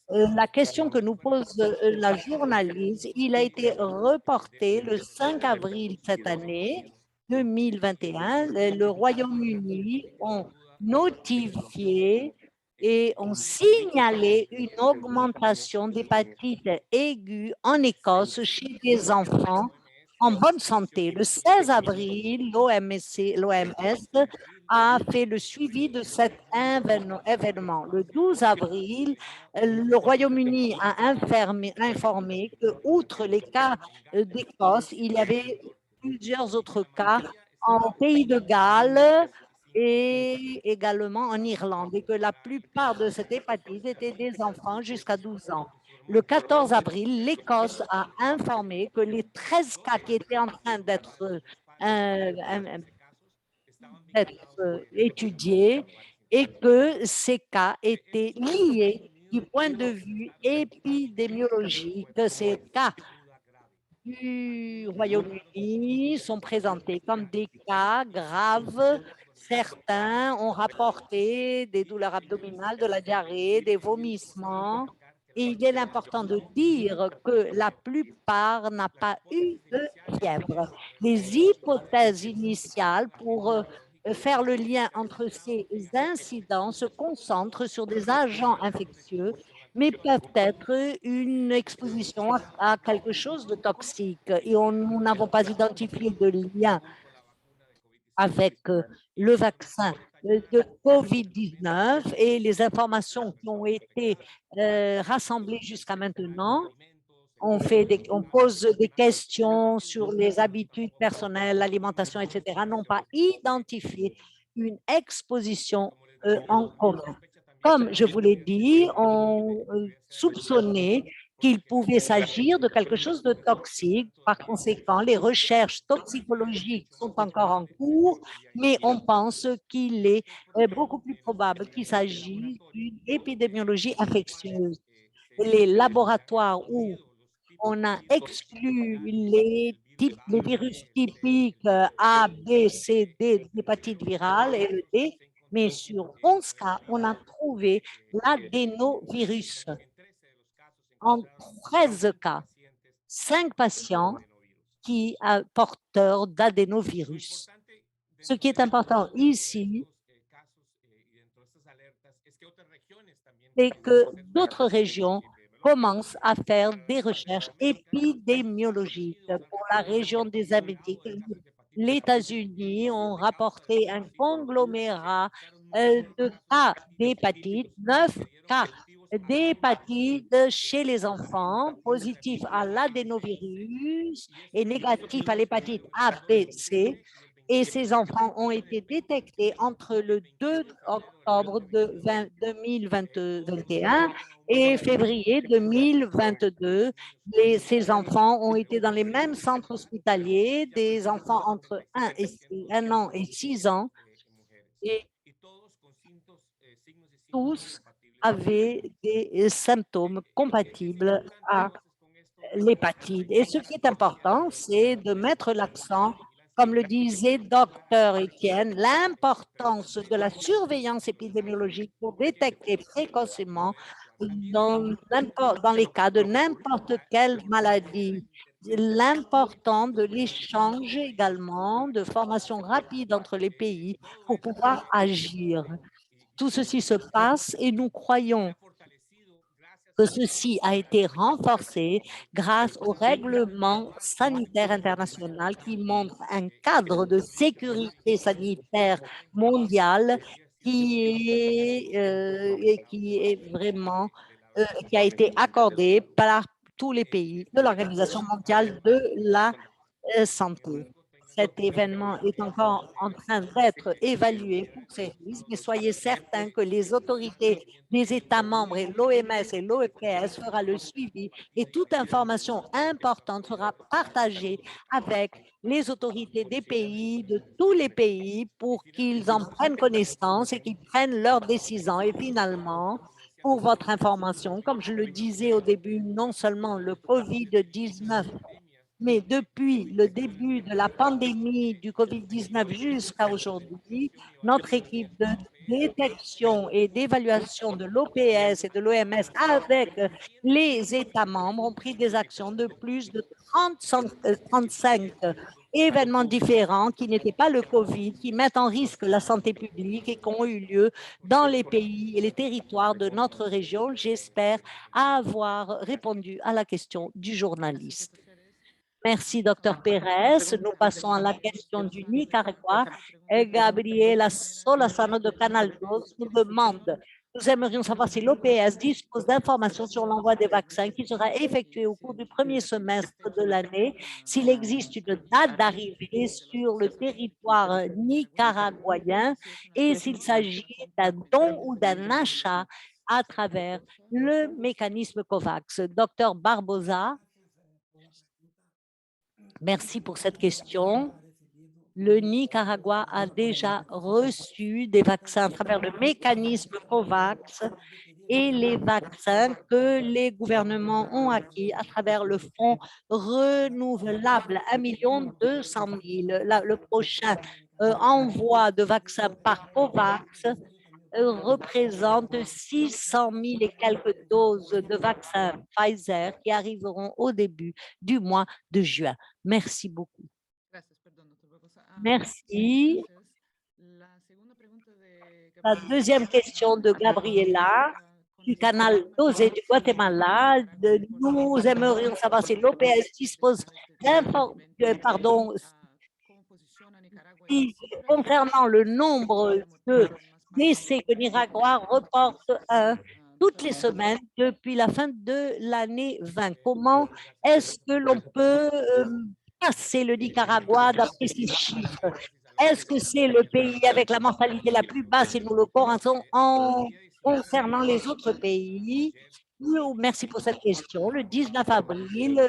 La question que nous pose la journaliste, il a été reporté le 5 avril cette année, 2021. Le Royaume-Uni ont notifié et ont signalé une augmentation d'hépatite aiguë en Écosse chez des enfants en bonne santé. Le 16 avril, l'OMS a fait le suivi de cet événement. Le 12 avril, le Royaume-Uni a informé que, outre les cas d'Écosse, il y avait plusieurs autres cas en Pays de Galles et également en Irlande, et que la plupart de cette hépatite étaient des enfants jusqu'à 12 ans. Le 14 avril, l'Écosse a informé que les 13 cas qui étaient en train d'être étudiés et que ces cas étaient liés du point de vue épidémiologique. Ces cas du Royaume-Uni sont présentés comme des cas graves. Certains ont rapporté des douleurs abdominales, de la diarrhée, des vomissements. Et il est important de dire que la plupart n'ont pas eu de fièvre. Les hypothèses initiales pour faire le lien entre ces incidents se concentrent sur des agents infectieux, mais peuvent être une exposition à quelque chose de toxique. Et nous n'avons pas identifié de lien avec le vaccin de COVID-19 et les informations qui ont été rassemblées jusqu'à maintenant. On pose des questions sur les habitudes personnelles, l'alimentation, etc., n'ont pas identifié une exposition en commun. Comme je vous l'ai dit, on soupçonnait qu'il pouvait s'agir de quelque chose de toxique. Par conséquent, les recherches toxicologiques sont encore en cours, mais on pense qu'il est beaucoup plus probable qu'il s'agisse d'une épidémiologie infectieuse. Les laboratoires où on a exclu les virus typiques A, B, C, D, l'hépatite virale et le D, mais sur 11 cas, on a trouvé l'adénovirus. En 13 cas, 5 patients qui sont porteurs d'adénovirus. Ce qui est important ici, c'est que d'autres régions commencent à faire des recherches épidémiologiques. Pour la région des Amériques, les États-Unis ont rapporté un conglomérat de cas d'hépatite, 9 cas d'hépatite chez les enfants, positifs à l'adénovirus et négatifs à l'hépatite A, B, C. Et ces enfants ont été détectés entre le 2 octobre 2021 et février 2022. Ces enfants ont été dans les mêmes centres hospitaliers, des enfants entre 1 an et 6 ans, et tous avaient des symptômes compatibles à l'hépatite. Et ce qui est important, c'est de mettre l'accent, comme le disait Dr Etienne, l'importance de la surveillance épidémiologique pour détecter précocement dans les cas de n'importe quelle maladie. L'important de l'échange également, de formation rapide entre les pays pour pouvoir agir. Tout ceci se passe et nous croyons que ceci a été renforcé grâce au règlement sanitaire international qui montre un cadre de sécurité sanitaire mondiale qui a été accordé par tous les pays de l'Organisation mondiale de la santé. cet événement est encore en train d'être évalué pour ces risques, mais soyez certains que les autorités des États membres et l'OMS et l'OPS fera le suivi et toute information importante sera partagée avec les autorités des pays, de tous les pays, pour qu'ils en prennent connaissance et qu'ils prennent leurs décisions. Et finalement, pour votre information, comme je le disais au début, non seulement le COVID-19, mais depuis le début de la pandémie du COVID-19 jusqu'à aujourd'hui, notre équipe de détection et d'évaluation de l'OPS et de l'OMS avec les États membres ont pris des actions de plus de 35 événements différents qui n'étaient pas le COVID, qui mettent en risque la santé publique et qui ont eu lieu dans les pays et les territoires de notre région. J'espère avoir répondu à la question du journaliste. Merci, Dr. Pérez. Nous passons à la question du Nicaragua. Gabriela Solasano de Canal 12 nous demande: nous aimerions savoir si l'OPS dispose d'informations sur l'envoi des vaccins qui sera effectué au cours du premier semestre de l'année, s'il existe une date d'arrivée sur le territoire nicaraguayen et s'il s'agit d'un don ou d'un achat à travers le mécanisme COVAX. Dr. Barbosa. Merci pour cette question. Le Nicaragua a déjà reçu des vaccins à travers le mécanisme COVAX et les vaccins que les gouvernements ont acquis à travers le fonds renouvelable 1 200 000. Le prochain envoi de vaccins par COVAX représente 600 000 et quelques doses de vaccins Pfizer qui arriveront au début du mois de juin. Merci beaucoup. Merci. La deuxième question de Gabriela du canal 12 du Guatemala. Nous aimerions savoir si l'OPS dispose d'informations, concernant le nombre de décès que Nicaragua reporte toutes les semaines depuis la fin de l'année 20. Comment est-ce que l'on peut passer le Nicaragua d'après ces chiffres? Est-ce que c'est le pays avec la mortalité la plus basse et nous le commençons en concernant les autres pays? Merci pour cette question. Le 19 avril,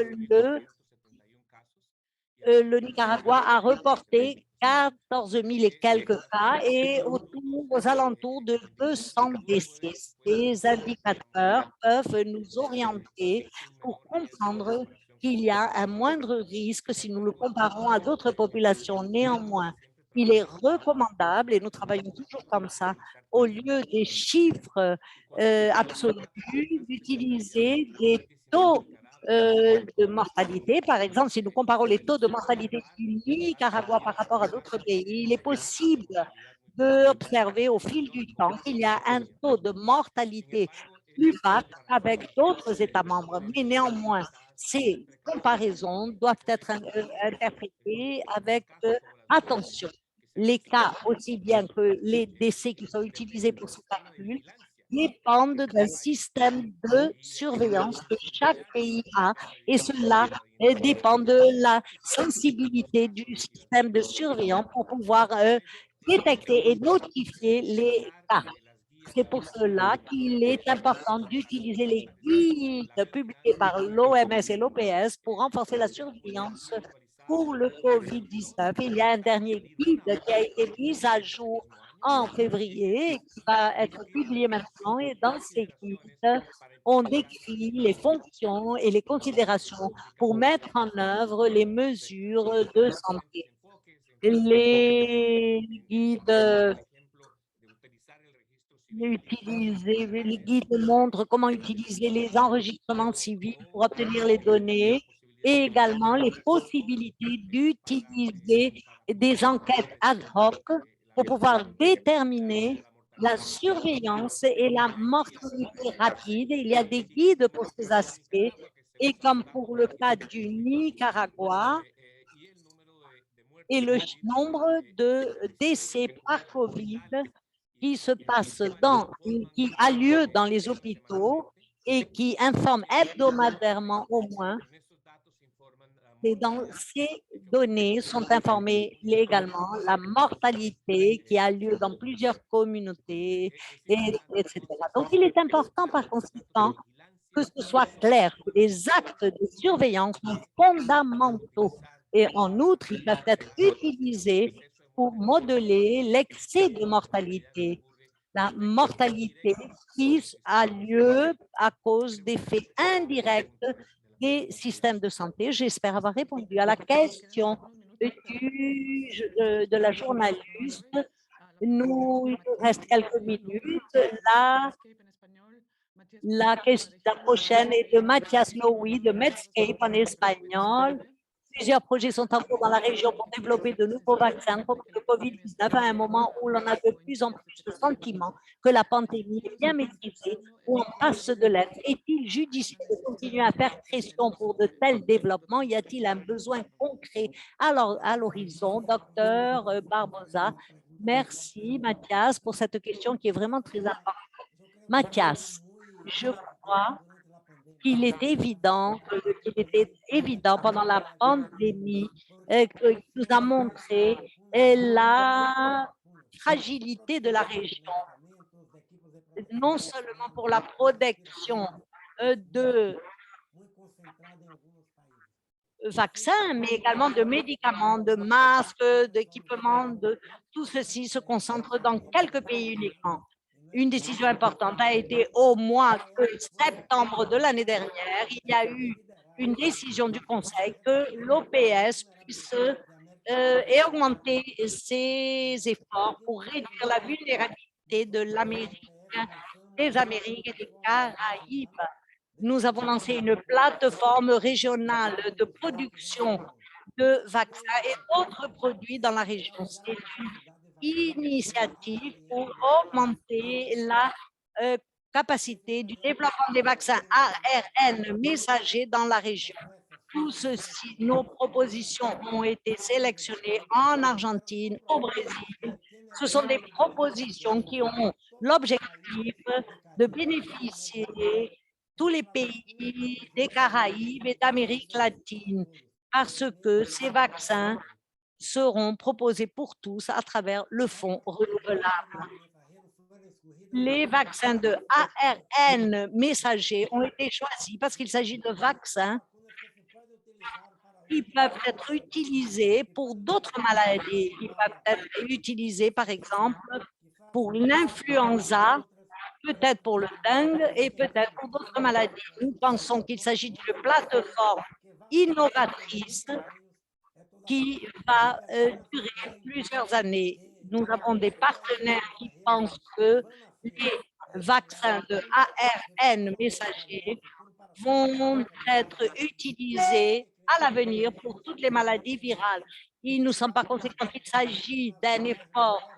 le Nicaragua a reporté 14 000 et quelques cas et aux alentours de 200 décès. Ces indicateurs peuvent nous orienter pour comprendre qu'il y a un moindre risque si nous le comparons à d'autres populations. Néanmoins, il est recommandable, et nous travaillons toujours comme ça, au lieu des chiffres absolus, d'utiliser des taux de mortalité. Par exemple, si nous comparons les taux de mortalité du Nicaragua par rapport à d'autres pays, il est possible d'observer au fil du temps qu'il y a un taux de mortalité plus bas avec d'autres États membres. Mais néanmoins, ces comparaisons doivent être interprétées avec attention. Les cas, aussi bien que les décès qui sont utilisés pour ce calcul, dépendent d'un système de surveillance que chaque pays a et cela dépend de la sensibilité du système de surveillance pour pouvoir détecter et notifier les cas. C'est pour cela qu'il est important d'utiliser les guides publiés par l'OMS et l'OPS pour renforcer la surveillance pour le COVID-19. Il y a un dernier guide qui a été mis à jour en février et qui va être publié maintenant. Et dans ces guides, on décrit les fonctions et les considérations pour mettre en œuvre les mesures de santé. Les guides les guides montrent comment utiliser les enregistrements civils pour obtenir les données et également les possibilités d'utiliser des enquêtes ad hoc pour pouvoir déterminer la surveillance et la mortalité rapide. Il y a des guides pour ces aspects et comme pour le cas du Nicaragua, et le nombre de décès par COVID qui qui a lieu dans les hôpitaux et qui informe hebdomadairement au moins Et dans ces données sont informées également la mortalité qui a lieu dans plusieurs communautés, etc. Donc, il est important par conséquent que ce soit clair que les actes de surveillance sont fondamentaux et en outre, ils peuvent être utilisés pour modeler l'excès de mortalité. La mortalité qui a lieu à cause d'effets indirects des systèmes de santé. J'espère avoir répondu à la question de la journaliste. Il nous reste quelques minutes. La prochaine est de Mathias Lowy de Medscape en espagnol. Plusieurs projets sont en cours dans la région pour développer de nouveaux vaccins contre le COVID-19 à un moment où l'on a de plus en plus le sentiment que la pandémie est bien maîtrisée ou en passe de l'être. Est-il judicieux de continuer à faire pression pour de tels développements? Y a-t-il un besoin concret à l'horizon? Docteur Barbosa, merci Mathias pour cette question qui est vraiment très importante. Mathias, je crois qu'il était évident pendant la pandémie qu'il nous a montré la fragilité de la région, non seulement pour la protection de vaccins, mais également de médicaments, de masques, d'équipements, tout ceci se concentre dans quelques pays uniquement. Une décision importante a été au mois de septembre de l'année dernière. Il y a eu une décision du Conseil que l'OPS puisse augmenter ses efforts pour réduire la vulnérabilité de l'Amérique, des Amériques et des Caraïbes. Nous avons lancé une plateforme régionale de production de vaccins et d'autres produits dans la région. C'est une initiative pour augmenter la capacité du développement des vaccins ARN messagers dans la région. Tout ceci, nos propositions ont été sélectionnées en Argentine, au Brésil. Ce sont des propositions qui ont l'objectif de bénéficier tous les pays des Caraïbes et d'Amérique latine, parce que ces vaccins seront proposés pour tous à travers le fonds renouvelable. Les vaccins de ARN messagers ont été choisis parce qu'il s'agit de vaccins qui peuvent être utilisés pour d'autres maladies. Ils peuvent être utilisés, par exemple, pour l'influenza, peut-être pour le dengue et peut-être pour d'autres maladies. Nous pensons qu'il s'agit d'une plateforme innovatrice qui va durer plusieurs années. Nous avons des partenaires qui pensent que les vaccins de ARN messagers vont être utilisés à l'avenir pour toutes les maladies virales. Il nous semble par conséquent qu'il s'agit d'un effort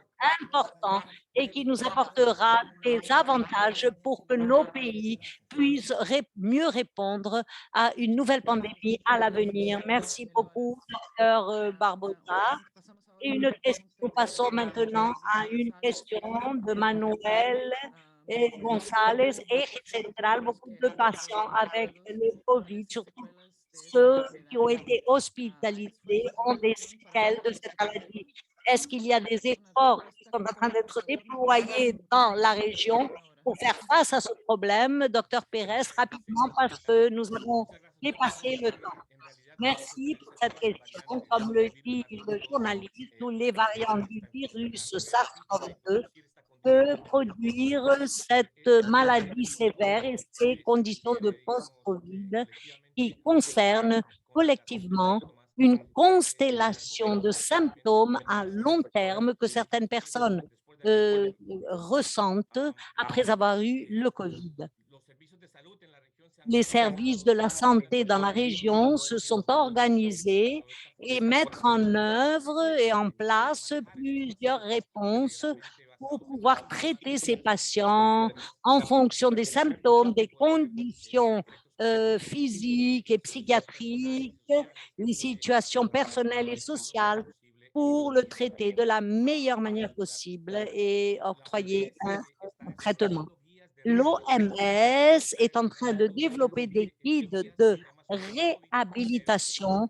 important et qui nous apportera des avantages pour que nos pays puissent mieux répondre à une nouvelle pandémie à l'avenir. Merci beaucoup, Dr Barbosa. Et nous passons maintenant à une question de Manuel González, Eje Central. Beaucoup de patients avec le COVID, surtout ceux qui ont été hospitalisés, ont des séquelles de cette maladie. Est-ce qu'il y a des efforts qui sont en train d'être déployés dans la région pour faire face à ce problème? Docteur Pérez, rapidement, parce que nous avons dépassé le temps. Merci pour cette question. Comme le dit le journaliste, tous les variants du virus SARS-CoV-2 peuvent produire cette maladie sévère et ces conditions de post-Covid qui concernent collectivement une constellation de symptômes à long terme que certaines personnes ressentent après avoir eu le Covid. Les services de la santé dans la région se sont organisés et mettent en œuvre et en place plusieurs réponses pour pouvoir traiter ces patients en fonction des symptômes, des conditions physiques et psychiatriques, les situations personnelles et sociales pour le traiter de la meilleure manière possible et octroyer un traitement. L'OMS est en train de développer des guides de réhabilitation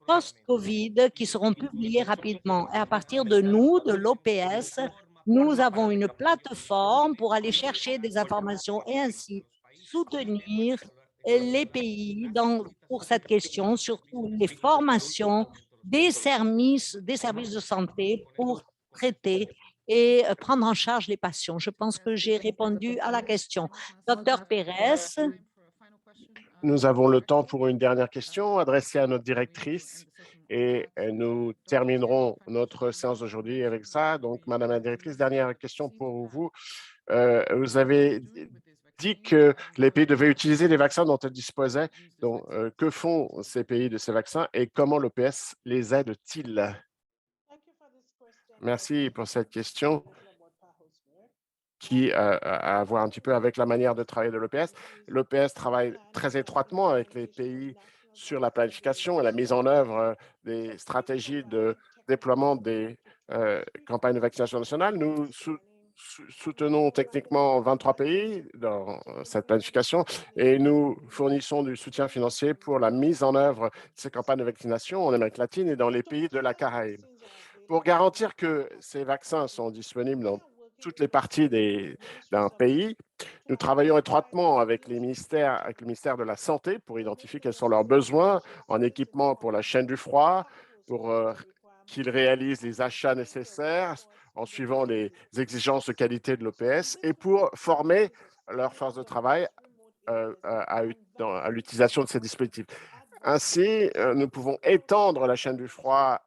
post-Covid qui seront publiés rapidement. Et à partir de nous, de l'OPS, nous avons une plateforme pour aller chercher des informations et ainsi soutenir les pays pour cette question, surtout les formations des services de santé pour traiter et prendre en charge les patients. Je pense que j'ai répondu à la question. Docteur Pérez.
Nous avons le temps pour une dernière question adressée à notre directrice et nous terminerons notre séance d'aujourd'hui avec ça. Donc, Madame la directrice, dernière question pour vous. Vous avez dit que les pays devaient utiliser les vaccins dont ils disposaient. Donc, que font ces pays de ces vaccins et comment l'OPS les aide-t-il? Merci pour cette question qui a à voir un petit peu avec la manière de travailler de l'OPS. L'OPS travaille très étroitement avec les pays sur la planification et la mise en œuvre des stratégies de déploiement des campagnes de vaccination nationale. Nous soutenons techniquement 23 pays dans cette planification et nous fournissons du soutien financier pour la mise en œuvre de ces campagnes de vaccination en Amérique latine et dans les pays de la Caraïbe. Pour garantir que ces vaccins sont disponibles dans toutes les parties d'un pays, nous travaillons étroitement avec le ministère de la Santé pour identifier quels sont leurs besoins en équipement pour la chaîne du froid, pour qu'ils réalisent les achats nécessaires en suivant les exigences de qualité de l'OPS et pour former leur force de travail à l'utilisation de ces dispositifs. Ainsi, nous pouvons étendre la chaîne du froid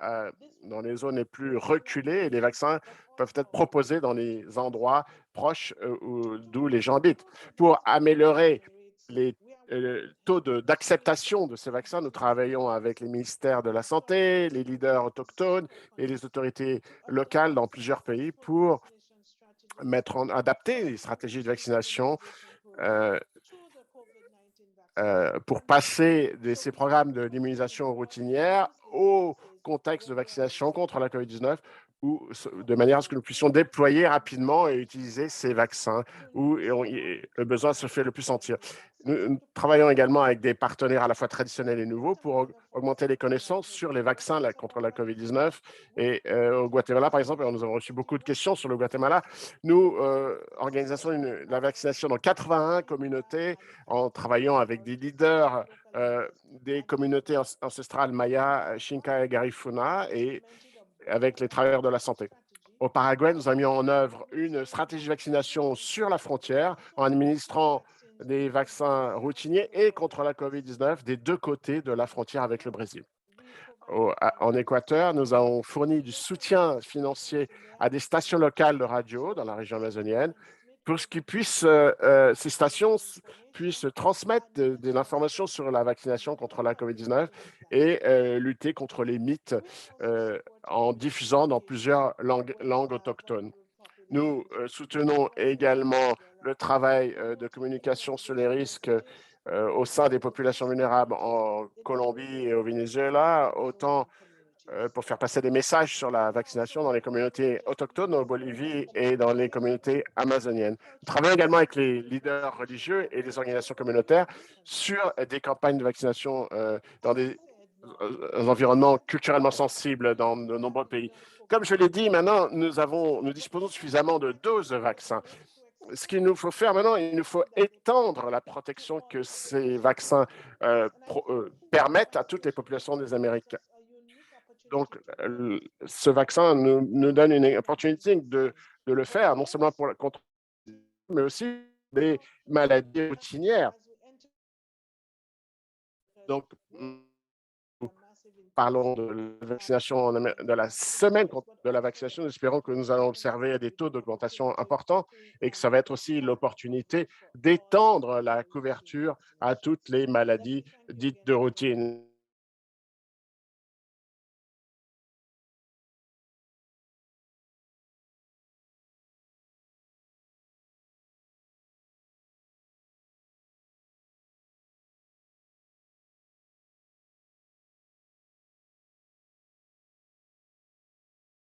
dans les zones les plus reculées et les vaccins peuvent être proposés dans les endroits proches d'où les gens habitent. Pour améliorer les taux d'acceptation de ces vaccins, nous travaillons avec les ministères de la Santé, les leaders autochtones et les autorités locales dans plusieurs pays pour adapter les stratégies de vaccination pour passer de ces programmes d'immunisation routinière au contexte de vaccination contre la COVID-19 ou de manière à ce que nous puissions déployer rapidement et utiliser ces vaccins où le besoin se fait le plus sentir. Nous travaillons également avec des partenaires à la fois traditionnels et nouveaux pour augmenter les connaissances sur les vaccins contre la COVID-19. Et au Guatemala, par exemple, nous avons reçu beaucoup de questions sur le Guatemala. Nous organisons la vaccination dans 81 communautés en travaillant avec des leaders des communautés ancestrales Maya, Xinca et Garifuna et avec les travailleurs de la santé. Au Paraguay, nous avons mis en œuvre une stratégie de vaccination sur la frontière en administrant des vaccins routiniers et contre la COVID-19 des deux côtés de la frontière avec le Brésil. En Équateur, nous avons fourni du soutien financier à des stations locales de radio dans la région amazonienne pour que ces stations puissent transmettre de l'information sur la vaccination contre la COVID-19 et lutter contre les mythes en diffusant dans plusieurs langues autochtones. Nous soutenons également le travail de communication sur les risques au sein des populations vulnérables en Colombie et au Venezuela, autant pour faire passer des messages sur la vaccination dans les communautés autochtones en Bolivie et dans les communautés amazoniennes. Nous travaillons également avec les leaders religieux et les organisations communautaires sur des campagnes de vaccination dans des environnements culturellement sensibles dans de nombreux pays. Comme je l'ai dit, maintenant, nous disposons suffisamment de doses de vaccins. Ce qu'il nous faut faire maintenant, il nous faut étendre la protection que ces vaccins permettent à toutes les populations des Amériques. Donc, ce vaccin nous donne une opportunité de le faire, non seulement contre, mais aussi des maladies routinières. Donc, parlons de la vaccination, de la semaine de la vaccination. Nous espérons que nous allons observer des taux d'augmentation importants et que ça va être aussi l'opportunité d'étendre la couverture à toutes les maladies dites de routine.